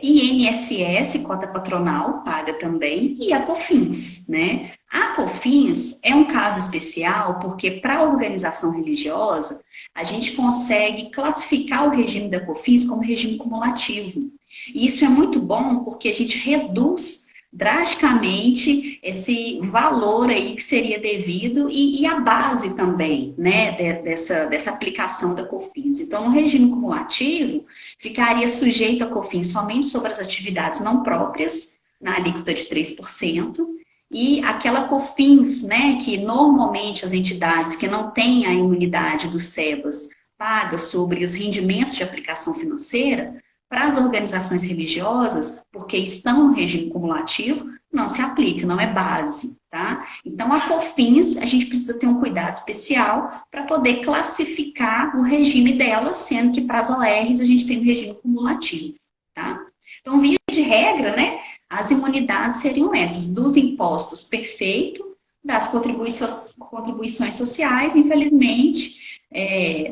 INSS, cota patronal, paga também, e a COFINS, né? A COFINS é um caso especial porque para a organização religiosa, a gente consegue classificar o regime da COFINS como regime cumulativo. E isso é muito bom porque a gente reduz drasticamente esse valor aí que seria devido e a base também, né, dessa aplicação da COFINS. Então, no regime cumulativo, ficaria sujeito a COFINS somente sobre as atividades não próprias, na alíquota de 3%, e aquela COFINS, né, que normalmente as entidades que não têm a imunidade do SEBAS pagam sobre os rendimentos de aplicação financeira, para as organizações religiosas, porque estão no regime cumulativo, não se aplica, não é base, tá? Então, a COFINS, a gente precisa ter um cuidado especial para poder classificar o regime delas, sendo que para as ORs a gente tem um regime cumulativo, tá? Então, via de regra, né, as imunidades seriam essas, dos impostos perfeito, das contribuições sociais, infelizmente,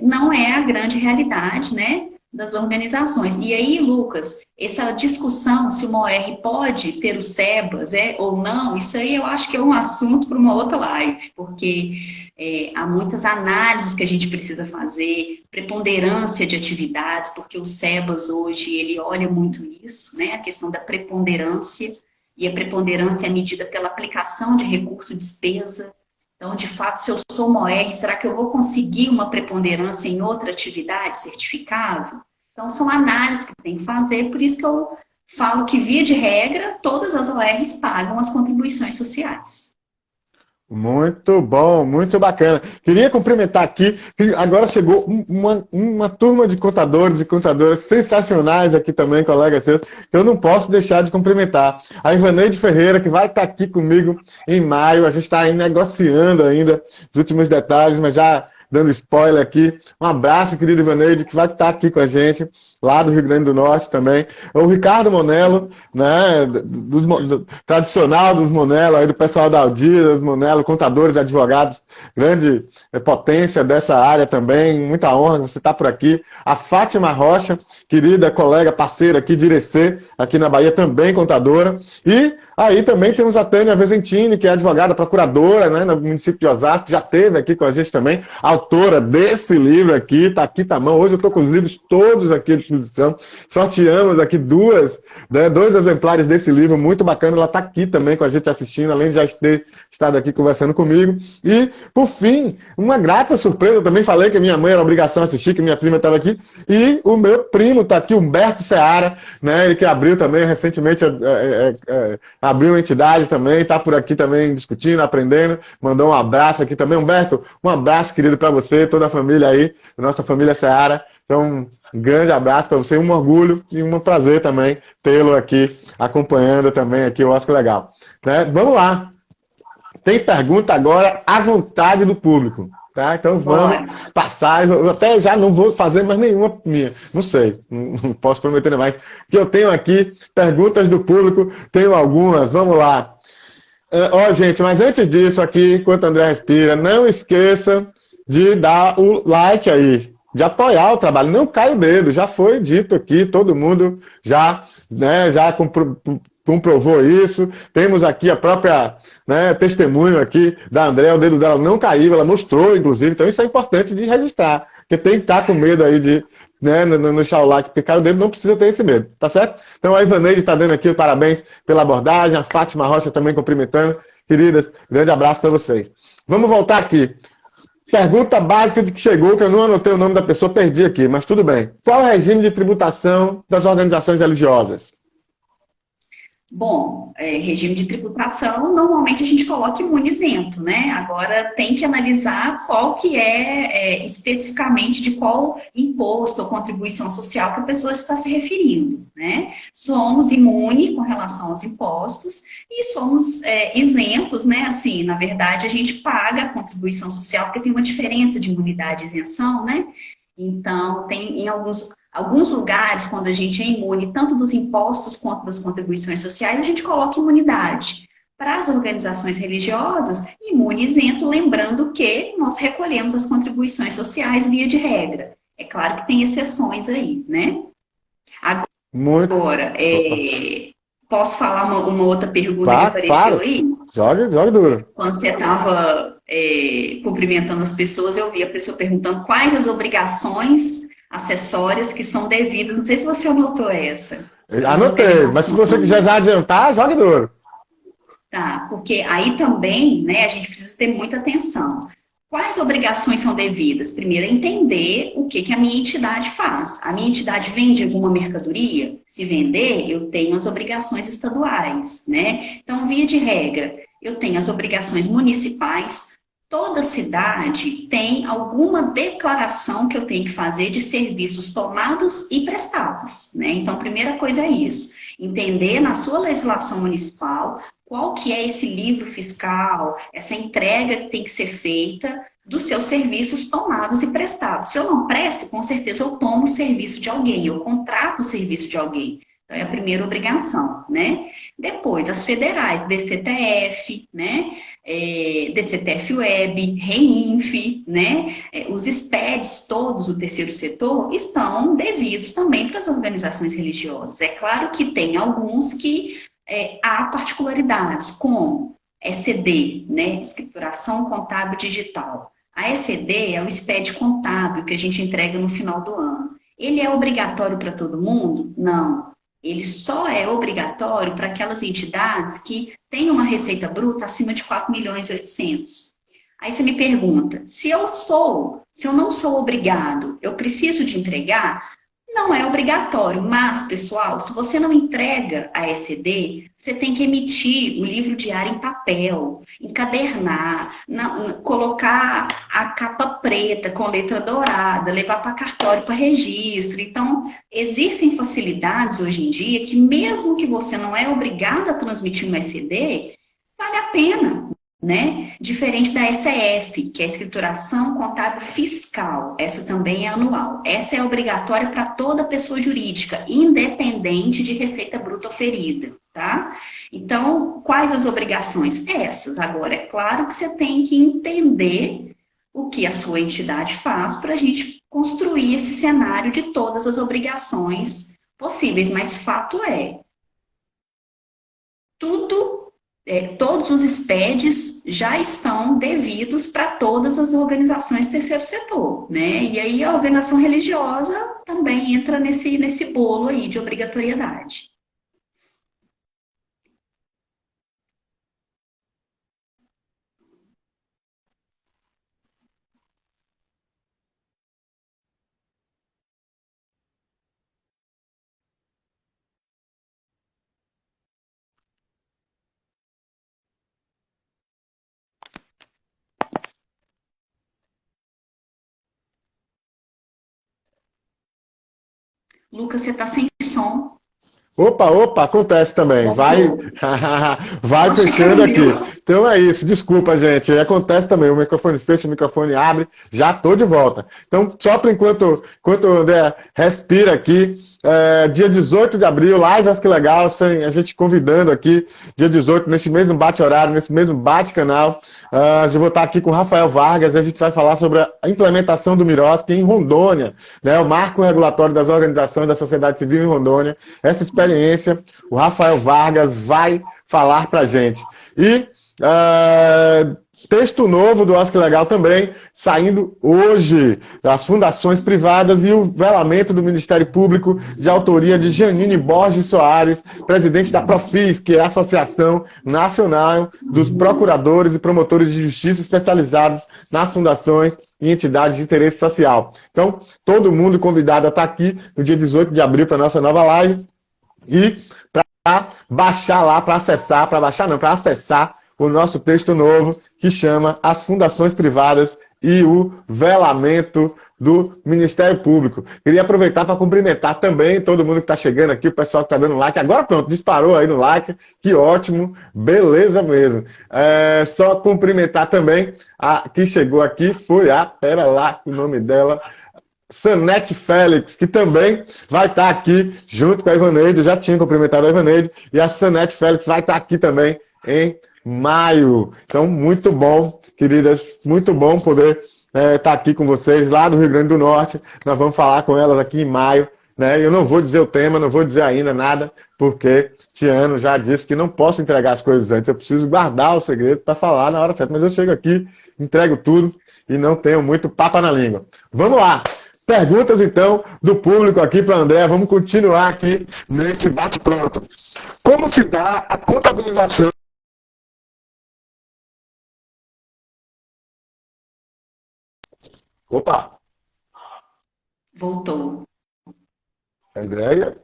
não é a grande realidade, né, das organizações. E aí, Lucas, essa discussão se uma OR pode ter o SEBAS ou não, isso aí eu acho que é um assunto para uma outra live, porque há muitas análises que a gente precisa fazer, preponderância de atividades, porque o SEBAS hoje, ele olha muito isso, né, a questão da preponderância, e a preponderância é medida pela aplicação de recurso despesa. Então, de fato, se eu sou uma OR, será que eu vou conseguir uma preponderância em outra atividade certificável? Então, são análises que tem que fazer, por isso que eu falo que, via de regra, todas as ORs pagam as contribuições sociais. Muito bom, muito bacana. Queria cumprimentar aqui, que agora chegou uma turma de contadores e contadoras sensacionais aqui também, colegas seus, que eu não posso deixar de cumprimentar. A Ivaneide Ferreira, que vai estar aqui comigo em maio, a gente está aí negociando ainda os últimos detalhes, mas já dando spoiler aqui. Um abraço, querido Ivaneide, que vai estar aqui com a gente, lá do Rio Grande do Norte também. O Ricardo Monello, né, tradicional dos Monello, aí do pessoal da Aldia, dos Monello, contadores, advogados, grande potência dessa área também, muita honra você estar por aqui. A Fátima Rocha, querida colega, parceira aqui de Irecê, aqui na Bahia, também contadora. E aí também temos a Tânia Vezentini, que é advogada, procuradora, né, no município de Osasco, já esteve aqui com a gente também, autora desse livro aqui, está aqui na mão. Hoje eu estou com os livros todos aqui à disposição. Sorteamos aqui dois exemplares desse livro, muito bacana. Ela está aqui também com a gente assistindo, além de já ter estado aqui conversando comigo. E, por fim, uma grata surpresa, eu também falei que a minha mãe era obrigação assistir, que minha prima estava aqui, e o meu primo está aqui, Humberto Seara, né, ele que abriu também recentemente, abriu uma entidade também, está por aqui também discutindo, aprendendo, mandou um abraço aqui também. Humberto, um abraço, querido, para você, toda a família aí, nossa família Seara. Então, um grande abraço para você, um orgulho e um prazer também tê-lo aqui, acompanhando também aqui o Oscar Legal. Né? Vamos lá. Tem pergunta agora à vontade do público. Tá? Então vamos passar, eu até já não vou fazer mais nenhuma minha, não sei, não posso prometer mais, que eu tenho aqui perguntas do público, tenho algumas, vamos lá. Gente, mas antes disso aqui, enquanto o André respira, não esqueça de dar o like aí, de apoiar o trabalho, não cai o dedo, já foi dito aqui, todo mundo já comprovou isso. Temos aqui a própria, né, testemunho aqui da André, o dedo dela não caiu, ela mostrou, inclusive, então isso é importante de registrar, porque tem que estar com medo aí de né, deixar o like, porque caiu o dedo, não precisa ter esse medo, tá certo? Então a Ivaneide está dando aqui parabéns pela abordagem, a Fátima Rocha também cumprimentando. Queridas, grande abraço para vocês. Vamos voltar aqui. Pergunta básica de que chegou, que eu não anotei o nome da pessoa, perdi aqui, mas tudo bem. Qual é o regime de tributação das organizações religiosas? Bom, regime de tributação, normalmente a gente coloca imunizento, né? Agora tem que analisar qual que especificamente de qual imposto ou contribuição social que a pessoa está se referindo, né? Somos imune com relação aos impostos e somos isentos, né? Assim, na verdade, a gente paga a contribuição social porque tem uma diferença de imunidade e isenção, né? Então, tem em alguns lugares, quando a gente é imune, tanto dos impostos quanto das contribuições sociais, a gente coloca imunidade. Para as organizações religiosas, imune isento, lembrando que nós recolhemos as contribuições sociais via de regra. É claro que tem exceções aí, né? Agora, posso falar uma outra pergunta que apareceu aí? Jogue duro. Quando você estava cumprimentando as pessoas, eu vi a pessoa perguntando quais as obrigações acessórias que são devidas. Não sei se você anotou essa. Anotei, mas se você quiser já adiantar, jogue duro. Tá, porque aí também, né, a gente precisa ter muita atenção. Quais obrigações são devidas? Primeiro, entender o que a minha entidade faz. A minha entidade vende alguma mercadoria? Se vender, eu tenho as obrigações estaduais, né? Então, via de regra, eu tenho as obrigações municipais. Toda cidade tem alguma declaração que eu tenho que fazer de serviços tomados e prestados, né? Então, a primeira coisa é isso. Entender na sua legislação municipal qual que é esse livro fiscal, essa entrega que tem que ser feita dos seus serviços tomados e prestados. Se eu não presto, com certeza eu tomo o serviço de alguém, eu contrato o serviço de alguém. Então, é a primeira obrigação, né? Depois, as federais, DCTF, né? DCTF Web, REINF, né? Os SPEDs, todos, o terceiro setor, estão devidos também para as organizações religiosas. É claro que tem alguns que há particularidades, como ECD, né? Escrituração Contábil Digital. A ECD é o SPED contábil que a gente entrega no final do ano. Ele é obrigatório para todo mundo? Não. Ele só é obrigatório para aquelas entidades que têm uma receita bruta acima de 4 milhões e 800. Aí você me pergunta, se eu não sou obrigado, eu preciso de entregar? Não é obrigatório, mas, pessoal, se você não entrega a ECD, você tem que emitir o livro diário em papel, encadernar, colocar a capa preta com letra dourada, levar para cartório para registro. Então, existem facilidades hoje em dia que, mesmo que você não é obrigado a transmitir um ECD, vale a pena, né? Diferente da ECF, que é a escrituração contábil fiscal. Essa também é anual. Essa é obrigatória para toda pessoa jurídica, independente de receita bruta oferida, tá? Então, quais as obrigações? Essas. Agora, é claro que você tem que entender o que a sua entidade faz para a gente construir esse cenário de todas as obrigações possíveis. Mas fato é, todos os SPEDs já estão devidos para todas as organizações do terceiro setor, né? E aí a organização religiosa também entra nesse bolo aí de obrigatoriedade. Lucas, você está sem som. Opa, acontece também. Vai fechando aqui. Então é isso, desculpa, gente. Acontece também. O microfone fecha, o microfone abre. Já estou de volta. Então, só por enquanto o André respira aqui. Dia 18 de abril, live, acho que legal, a gente convidando aqui, dia 18, nesse mesmo bate-horário, nesse mesmo bate-canal. Eu vou estar aqui com o Rafael Vargas, a gente vai falar sobre a implementação do MIROSC em Rondônia, né, o marco regulatório das organizações da sociedade civil em Rondônia. Essa experiência, o Rafael Vargas vai falar para a gente. E texto novo do Oscar Legal também, saindo hoje, das fundações privadas e o velamento do Ministério Público, de autoria de Janine Borges Soares, presidente da Profis, que é a Associação Nacional dos Procuradores e Promotores de Justiça especializados nas fundações e entidades de interesse social. Então, todo mundo convidado a estar aqui no dia 18 de abril para a nossa nova live e para baixar lá, para acessar o nosso texto novo, que chama As Fundações Privadas e o Velamento do Ministério Público. Queria aproveitar para cumprimentar também todo mundo que está chegando aqui, o pessoal que está dando like. Agora pronto, disparou aí no like, que ótimo, beleza mesmo. Só cumprimentar também a que chegou aqui, foi pera lá, o nome dela, Sanete Félix, que também vai estar aqui junto com a Ivaneide. Eu já tinha cumprimentado a Ivaneide, e a Sanete Félix vai estar aqui também em maio. Então, muito bom, queridas, muito bom poder estar aqui com vocês lá do Rio Grande do Norte. Nós vamos falar com elas aqui em maio, né? Eu não vou dizer o tema, não vou dizer ainda nada, porque Tiano já disse que não posso entregar as coisas antes, eu preciso guardar o segredo para falar na hora certa. Mas eu chego aqui, entrego tudo e não tenho muito papo na língua. Vamos lá! Perguntas, então, do público aqui para a Andréa. Vamos continuar aqui nesse bate-pronto. Como se dá a contabilização? Opa! Voltou. Andréia?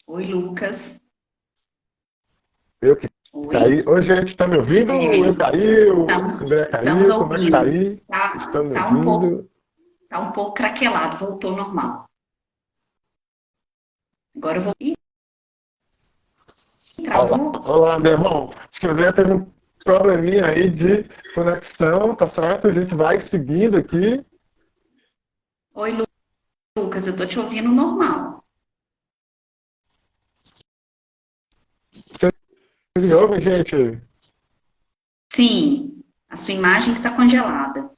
Oi, Lucas. Eu que Oi. caí. Oi, gente, está me ouvindo? Eu caí, o André caiu, estamos como é que ouvindo. tá aí? Tá um pouco craquelado, voltou normal. Agora eu vou... Ih, travou. Olá, meu irmão. Acho que o André teve um probleminha aí de conexão, tá certo? A gente vai seguindo aqui. Oi, Lucas, eu tô te ouvindo normal. Vocês me ouvem, gente? Sim, a sua imagem que tá congelada.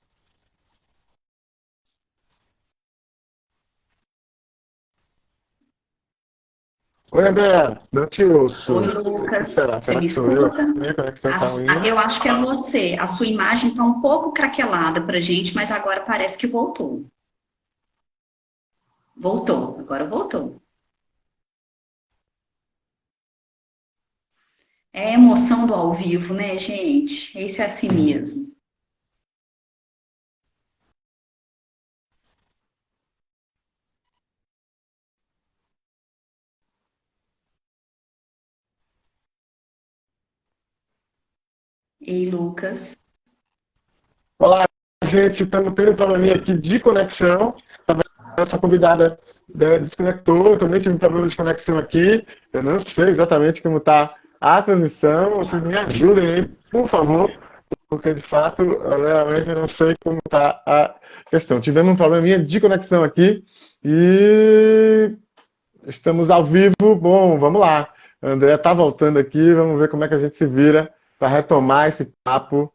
Oi, André, não te ouço. Oi, Lucas, Será você me que sou eu? escuta? Minha conexão tá ruim. Eu acho que é você. A sua imagem tá um pouco craquelada pra gente, mas agora parece que voltou. Voltou, agora voltou. É a emoção do ao vivo, né, gente? Esse é assim mesmo. Ei, Lucas. Olá, gente, estamos tendo um probleminha aqui de conexão. Essa convidada desconectou, eu também tive um problema de conexão aqui. Eu não sei exatamente como está a transmissão. Vocês me ajudem aí, por favor, porque de fato, realmente eu não sei como está a questão. Tivemos um probleminha de conexão aqui e estamos ao vivo. Bom, vamos lá. A André está voltando aqui, vamos ver como é que a gente se vira para retomar esse papo.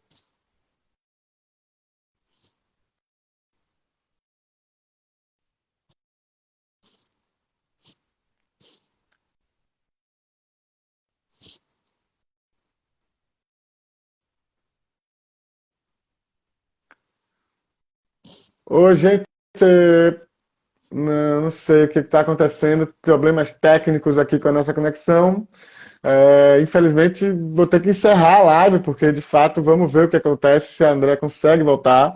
Oi, gente. Não sei o que está acontecendo, problemas técnicos aqui com a nossa conexão. Infelizmente, vou ter que encerrar a live, porque de fato vamos ver o que acontece se a André consegue voltar.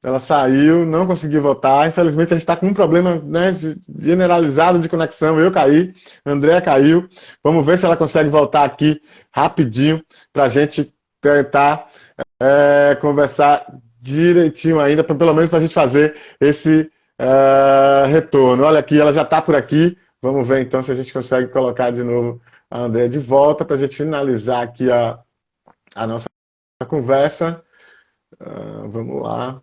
Ela saiu, não conseguiu voltar. Infelizmente, a gente está com um problema, né, generalizado de conexão. Eu caí, a André caiu. Vamos ver se ela consegue voltar aqui rapidinho para a gente tentar conversar direitinho ainda, pelo menos para a gente fazer esse retorno. Olha aqui, ela já está por aqui. Vamos ver então se a gente consegue colocar de novo a André de volta para a gente finalizar aqui a nossa conversa. Vamos lá.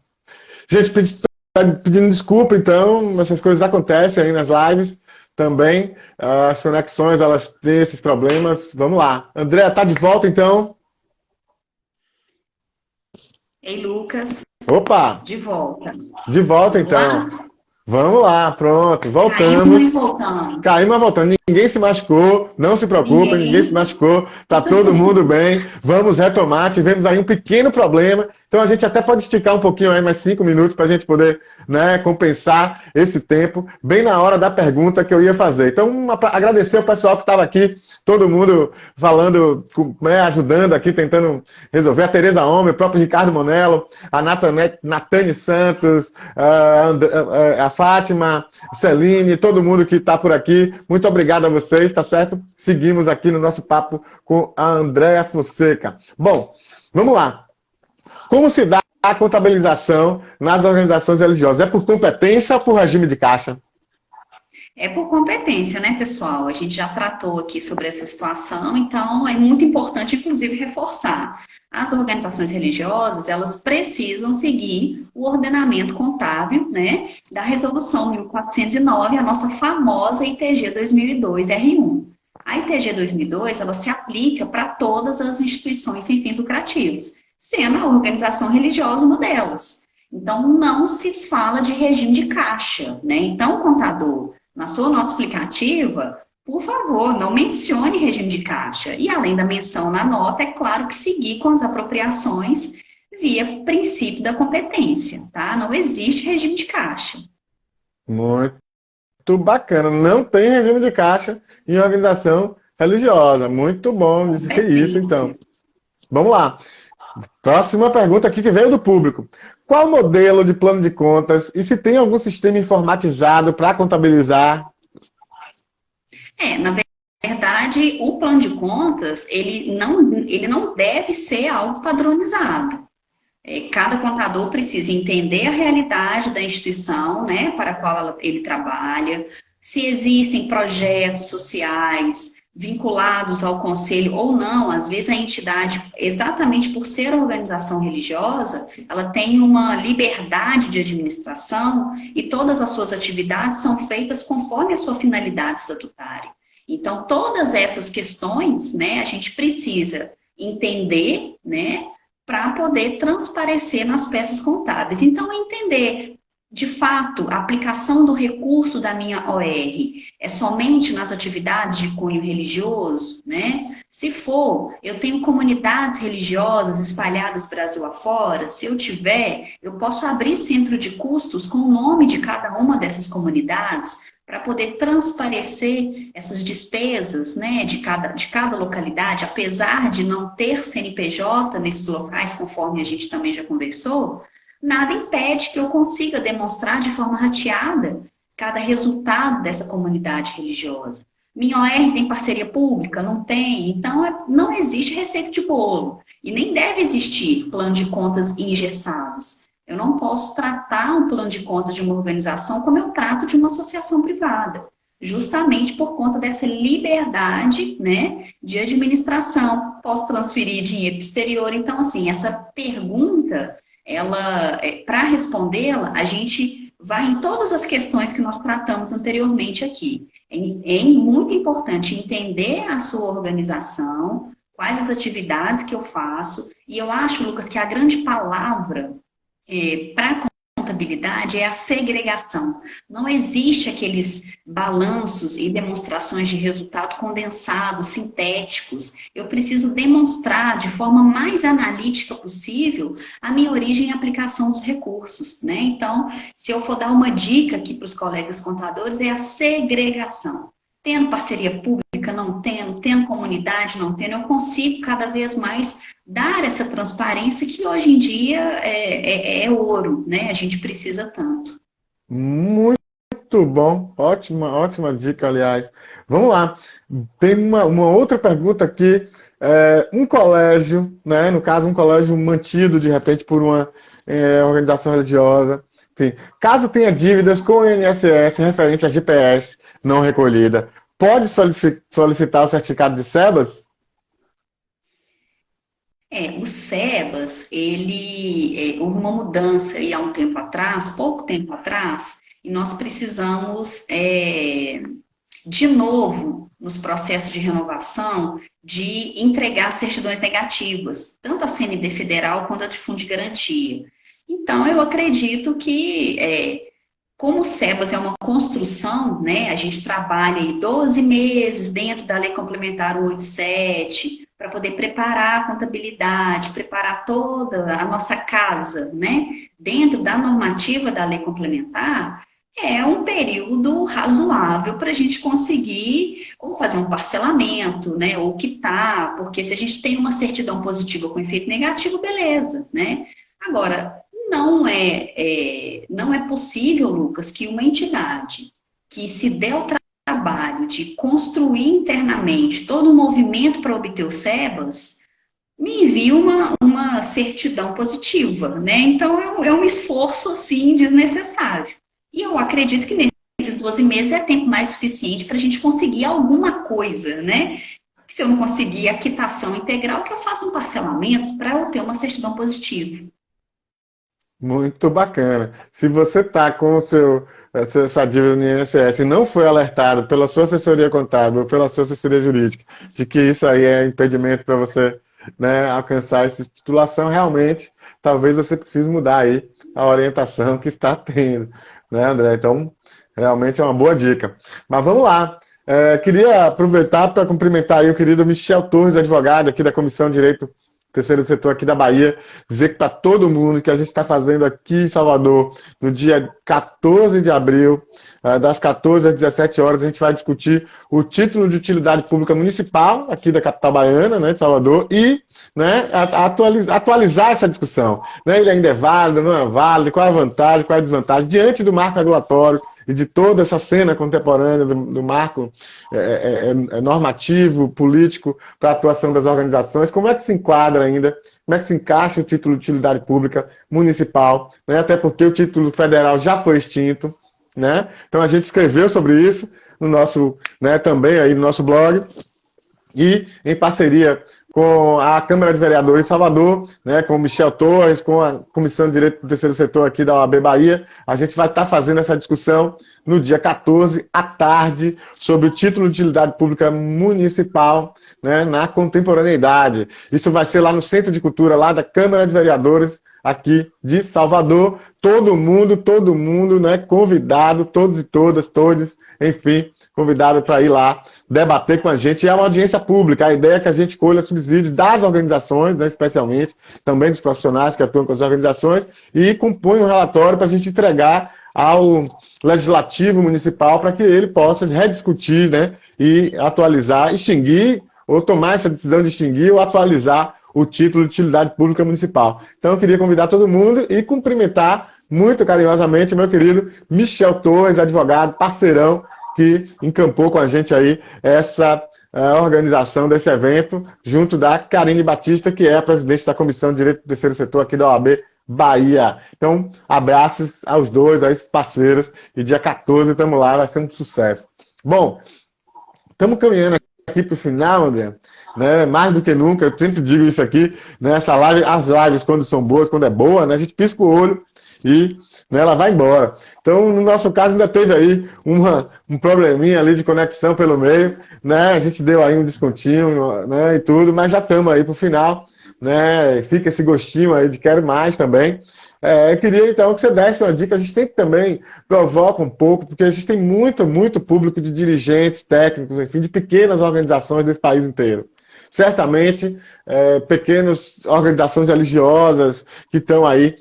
Gente, pedindo desculpa então, essas coisas acontecem aí nas lives também. As conexões, elas têm esses problemas. Vamos lá. André, tá de volta então? Ei, Lucas. Opa! De volta. De volta então. Vamos lá, pronto. Voltamos. Caímos, mas voltamos. Caímos, mas voltando. Ninguém se machucou, não se preocupe, ninguém se machucou, tá todo mundo bem. Vamos retomar, tivemos aí um pequeno problema, então a gente até pode esticar um pouquinho aí, mais 5 minutos, para a gente poder, né, compensar esse tempo, bem na hora da pergunta que eu ia fazer. Então, agradecer ao pessoal que estava aqui, todo mundo falando, né, ajudando aqui, tentando resolver. A Tereza Homem, o próprio Ricardo Monello, a Natane Santos, a Fátima, Celine, todo mundo que está por aqui. Muito obrigado a vocês, tá certo? Seguimos aqui no nosso papo com a Andréa Fonseca. Bom, vamos lá. Como se dá a contabilização nas organizações religiosas? É por competência ou por regime de caixa? É por competência, né, pessoal? A gente já tratou aqui sobre essa situação, então é muito importante, inclusive, reforçar. As organizações religiosas, elas precisam seguir o ordenamento contábil, né, da Resolução 1409, a nossa famosa ITG 2002 R1. A ITG 2002, ela se aplica para todas as instituições sem fins lucrativos, sendo a organização religiosa uma delas. Então, não se fala de regime de caixa, né? Então, contador, na sua nota explicativa, por favor, não mencione regime de caixa. E além da menção na nota, é claro que seguir com as apropriações via princípio da competência, tá? Não existe regime de caixa. Muito bacana. Não tem regime de caixa em organização religiosa. Muito bom dizer isso, então. Vamos lá. Próxima pergunta aqui que veio do público. Qual modelo de plano de contas e se tem algum sistema informatizado para contabilizar? Na verdade, o plano de contas, ele não deve ser algo padronizado. Cada contador precisa entender a realidade da instituição, né, para a qual ele trabalha, se existem projetos sociais vinculados ao conselho ou não. Às vezes a entidade, exatamente por ser organização religiosa, ela tem uma liberdade de administração e todas as suas atividades são feitas conforme a sua finalidade estatutária. Então, todas essas questões, né, a gente precisa entender, né, para poder transparecer nas peças contábeis. Então, entender, de fato, a aplicação do recurso da minha OR é somente nas atividades de cunho religioso, né? Se for, eu tenho comunidades religiosas espalhadas Brasil afora, se eu tiver, eu posso abrir centro de custos com o nome de cada uma dessas comunidades para poder transparecer essas despesas, né, de cada localidade, apesar de não ter CNPJ nesses locais, conforme a gente também já conversou, nada impede que eu consiga demonstrar de forma rateada cada resultado dessa comunidade religiosa. Minha OR tem parceria pública? Não tem. Então, não existe receita de bolo. E nem deve existir plano de contas engessados. Eu não posso tratar um plano de contas de uma organização como eu trato de uma associação privada, justamente por conta dessa liberdade, né, de administração. Posso transferir dinheiro para o exterior. Então, assim, essa pergunta, para respondê-la, a gente vai em todas as questões que nós tratamos anteriormente aqui. É muito importante entender a sua organização, quais as atividades que eu faço, e eu acho, Lucas, que a grande palavra para a contabilidade é a segregação. Não existe aqueles balanços e demonstrações de resultado condensados, sintéticos. Eu preciso demonstrar de forma mais analítica possível a minha origem e aplicação dos recursos, né? Então, se eu for dar uma dica aqui para os colegas contadores, é a segregação. Tendo parceria pública, não tendo comunidade, não tendo, eu consigo cada vez mais dar essa transparência que hoje em dia é ouro, né? A gente precisa tanto. Muito bom, ótima dica, aliás. Vamos lá, tem uma outra pergunta aqui. Um colégio, né? No caso, um colégio mantido, de repente, por uma organização religiosa. Enfim, caso tenha dívidas com o INSS referente a GPS não recolhida, pode solicitar o certificado de SEBAS? O SEBAS, houve uma mudança aí há um tempo atrás, pouco tempo atrás, e nós precisamos, de novo, nos processos de renovação, de entregar certidões negativas, tanto a CND federal quanto a de fundo de garantia. Então, eu acredito que como o SEBAS é uma construção, né, a gente trabalha aí 12 meses dentro da Lei Complementar 87, para poder preparar a contabilidade, preparar toda a nossa casa, né, dentro da normativa da Lei Complementar, é um período razoável para a gente conseguir ou fazer um parcelamento, né, ou quitar, porque se a gente tem uma certidão positiva com efeito negativo, beleza, né? Agora, não é possível, Lucas, que uma entidade que se der o trabalho de construir internamente todo o movimento para obter o SEBAS, me envie uma certidão positiva, né? Então, é um esforço, assim, desnecessário. E eu acredito que nesses 12 meses é tempo mais suficiente para a gente conseguir alguma coisa, né? Que se eu não conseguir a quitação integral, que eu faça um parcelamento para eu ter uma certidão positiva. Muito bacana. Se você está com essa dívida no INSS e não foi alertado pela sua assessoria contábil ou pela sua assessoria jurídica de que isso aí é impedimento para você, né, alcançar essa titulação, realmente, talvez você precise mudar aí a orientação que está tendo, né, André? Então, realmente é uma boa dica. Mas vamos lá. Queria aproveitar para cumprimentar aí o querido Michel Torres, advogado aqui da Comissão de Direito Terceiro Setor aqui da Bahia, dizer que para todo mundo que a gente está fazendo aqui em Salvador, no dia 14 de abril, das 14 às 17 horas, a gente vai discutir o título de utilidade pública municipal aqui da capital baiana, né, de Salvador, e, né, atualizar essa discussão. Né, ele ainda é válido, não é válido, qual é a vantagem, qual é a desvantagem, diante do marco regulatório e de toda essa cena contemporânea do marco normativo, político, para a atuação das organizações, como é que se enquadra ainda, como é que se encaixa o título de utilidade pública municipal, né? Até porque o título federal já foi extinto, né? Então a gente escreveu sobre isso no nosso, né, também aí no nosso blog, e em parceria com a Câmara de Vereadores de Salvador, né, com o Michel Torres, com a Comissão de Direito do Terceiro Setor aqui da OAB Bahia, a gente vai estar fazendo essa discussão no dia 14, à tarde, sobre o título de utilidade pública municipal, né, na contemporaneidade. Isso vai ser lá no Centro de Cultura, lá da Câmara de Vereadores, aqui de Salvador. Todo mundo, né, convidado, todos e todas, todos, enfim, convidado para ir lá debater com a gente. E é uma audiência pública. A ideia é que a gente colha subsídios das organizações, né, especialmente, também dos profissionais que atuam com as organizações, e compõe um relatório para a gente entregar ao Legislativo Municipal para que ele possa rediscutir, né, e atualizar, extinguir, ou tomar essa decisão de extinguir ou atualizar o título de utilidade pública municipal. Então eu queria convidar todo mundo e cumprimentar muito carinhosamente o meu querido Michel Torres, advogado, parceirão, que encampou com a gente aí essa organização desse evento, junto da Karine Batista, que é a presidente da Comissão de Direito do Terceiro Setor aqui da OAB Bahia. Então, abraços aos dois, a esses parceiros, e dia 14 estamos lá, vai ser um sucesso. Bom, estamos caminhando aqui para o final, André, né? Mais do que nunca, eu sempre digo isso aqui, né? Essa live, as lives, quando são boas, quando é boa, né? A gente pisca o olho e, né, ela vai embora. Então, no nosso caso, ainda teve aí um probleminha ali de conexão pelo meio, né? A gente deu aí um descontinho, né, e tudo, mas já estamos aí para o final, né? Fica esse gostinho aí de quero mais também. Eu queria, então, que você desse uma dica. A gente sempre também provoca um pouco, porque a gente tem muito público de dirigentes, técnicos, enfim, de pequenas organizações desse país inteiro. Certamente, pequenas organizações religiosas que estão aí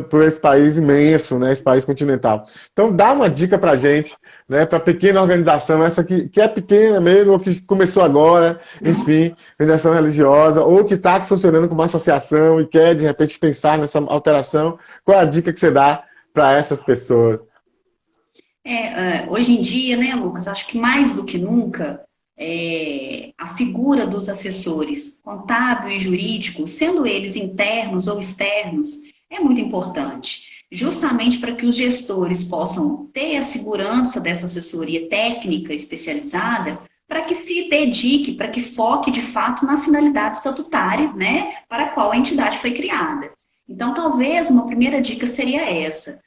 por esse país imenso, né, esse país continental. Então, dá uma dica para a gente, né, para pequena organização, essa que é pequena mesmo, ou que começou agora, enfim, organização religiosa, ou que está funcionando como uma associação e quer, de repente, pensar nessa alteração. Qual é a dica que você dá para essas pessoas? Hoje em dia, né, Lucas, acho que mais do que nunca, a figura dos assessores contábil e jurídico, sendo eles internos ou externos, é muito importante, justamente para que os gestores possam ter a segurança dessa assessoria técnica especializada, para que se dedique, para que foque de fato na finalidade estatutária, né, para a qual a entidade foi criada. Então, talvez uma primeira dica seria essa: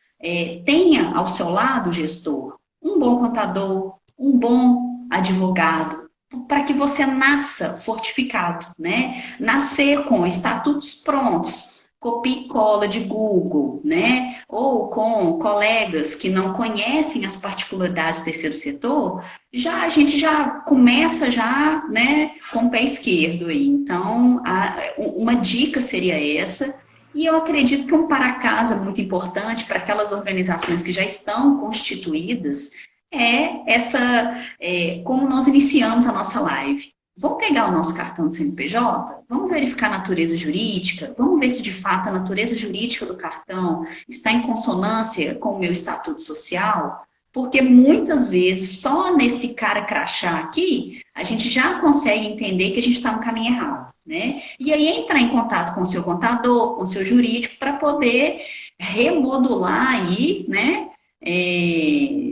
tenha ao seu lado, gestor, um bom contador, um bom advogado, para que você nasça fortificado, né? Nascer com estatutos prontos, copia e cola de Google, né? Ou com colegas que não conhecem as particularidades do terceiro setor, a gente já começa já, né, com o pé esquerdo aí. Então, uma dica seria essa. E eu acredito que um para-casa muito importante para aquelas organizações que já estão constituídas como nós iniciamos a nossa live. Vamos pegar o nosso cartão de CNPJ, vamos verificar a natureza jurídica, vamos ver se de fato a natureza jurídica do cartão está em consonância com o meu estatuto social, porque muitas vezes só nesse cara crachá aqui, a gente já consegue entender que a gente está no caminho errado, né? E aí entrar em contato com o seu contador, com o seu jurídico, para poder remodular aí, né?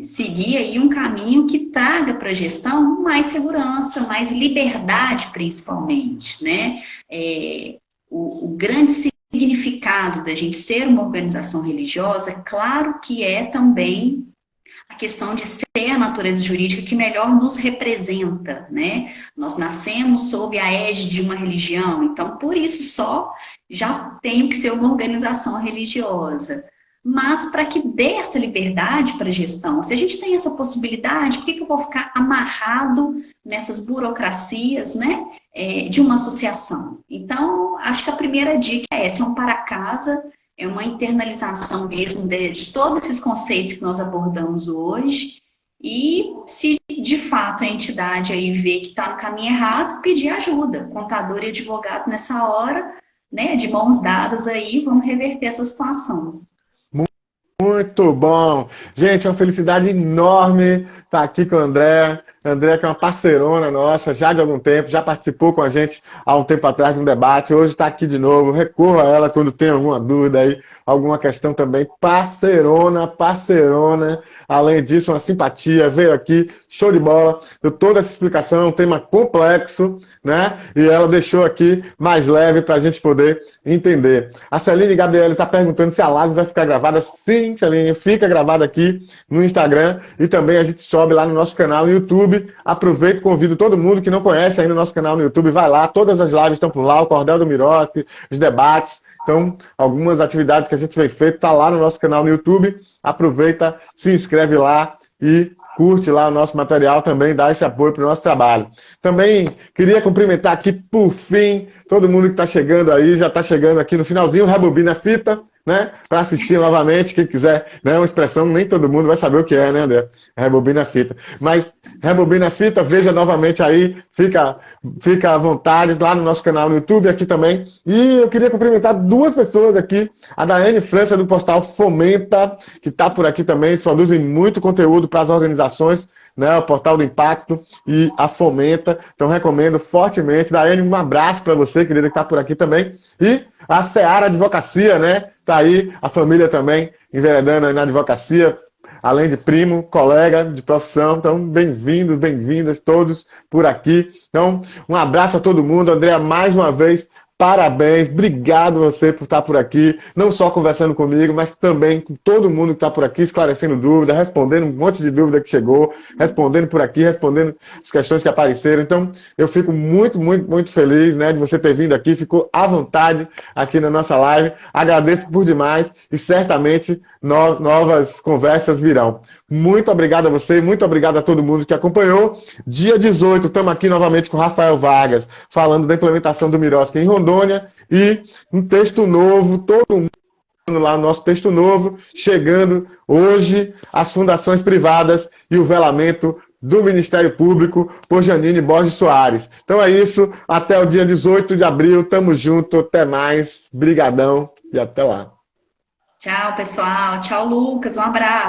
Seguir aí um caminho que traga para a gestão mais segurança, mais liberdade, principalmente, né? O grande significado da gente ser uma organização religiosa, claro que é também a questão de ser a natureza jurídica que melhor nos representa, né? Nós nascemos sob a égide de uma religião, então por isso só já tenho que ser uma organização religiosa. Mas para que dê essa liberdade para a gestão, se a gente tem essa possibilidade, por que eu vou ficar amarrado nessas burocracias, né, de uma associação? Então, acho que a primeira dica é essa, é um para casa, é uma internalização mesmo de todos esses conceitos que nós abordamos hoje, e se de fato a entidade aí vê que está no caminho errado, pedir ajuda, contador e advogado nessa hora, né, de mãos dadas aí, vamos reverter essa situação. Muito bom. Gente, é uma felicidade enorme estar aqui com o André. André, que é uma parceirona nossa, já de algum tempo, já participou com a gente há um tempo atrás de um debate, hoje está aqui de novo. Recorra a ela quando tem alguma dúvida aí, alguma questão também. Parceirona, parceirona. Além disso, uma simpatia, veio aqui, show de bola, deu toda essa explicação, um tema complexo, né? E ela deixou aqui mais leve para a gente poder entender. A Celine Gabriele está perguntando se a live vai ficar gravada. Sim, Celine, fica gravada aqui no Instagram e também a gente sobe lá no nosso canal no YouTube. Aproveito e convido todo mundo que não conhece ainda o nosso canal no YouTube, vai lá, todas as lives estão por lá, o Cordel do Miroski, os debates. Então, algumas atividades que a gente vem feito, está lá no nosso canal no YouTube. Aproveita, se inscreve lá e curte lá o nosso material também, dá esse apoio para o nosso trabalho. Também queria cumprimentar aqui, por fim, todo mundo que está chegando aí, já está chegando aqui no finalzinho, rebobina a fita, né? Para assistir novamente, quem quiser, né? Uma expressão, nem todo mundo vai saber o que é, né, André? Rebobina a fita. Mas rebobina a fita, veja novamente aí, fica à vontade lá no nosso canal no YouTube, aqui também. E eu queria cumprimentar duas pessoas aqui, a Daiane França do portal Fomenta, que está por aqui também, eles produzem muito conteúdo para as organizações, né, o Portal do Impacto e a Fomenta. Então, recomendo fortemente. Daiane, um abraço para você, querida, que está por aqui também. E a Seara Advocacia, né? Está aí, a família também, enveredando aí na advocacia, além de primo, colega de profissão. Então, bem-vindos, bem-vindas todos por aqui. Então, um abraço a todo mundo. Andréa, mais uma vez, parabéns, obrigado você por estar por aqui, não só conversando comigo, mas também com todo mundo que está por aqui, esclarecendo dúvidas, respondendo um monte de dúvida que chegou, respondendo por aqui, respondendo as questões que apareceram. Então, eu fico muito, muito, muito feliz, né, de você ter vindo aqui, ficou à vontade aqui na nossa live. Agradeço por demais e certamente novas conversas virão. Muito obrigado a você, muito obrigado a todo mundo que acompanhou. Dia 18, estamos aqui novamente com o Rafael Vargas, falando da implementação do Miroski em Rondônia e um texto novo, todo mundo lá no nosso texto novo, chegando hoje as fundações privadas e o velamento do Ministério Público por Janine Borges Soares. Então é isso, até o dia 18 de abril, tamo junto, até mais, brigadão e até lá. Tchau, pessoal. Tchau, Lucas. Um abraço.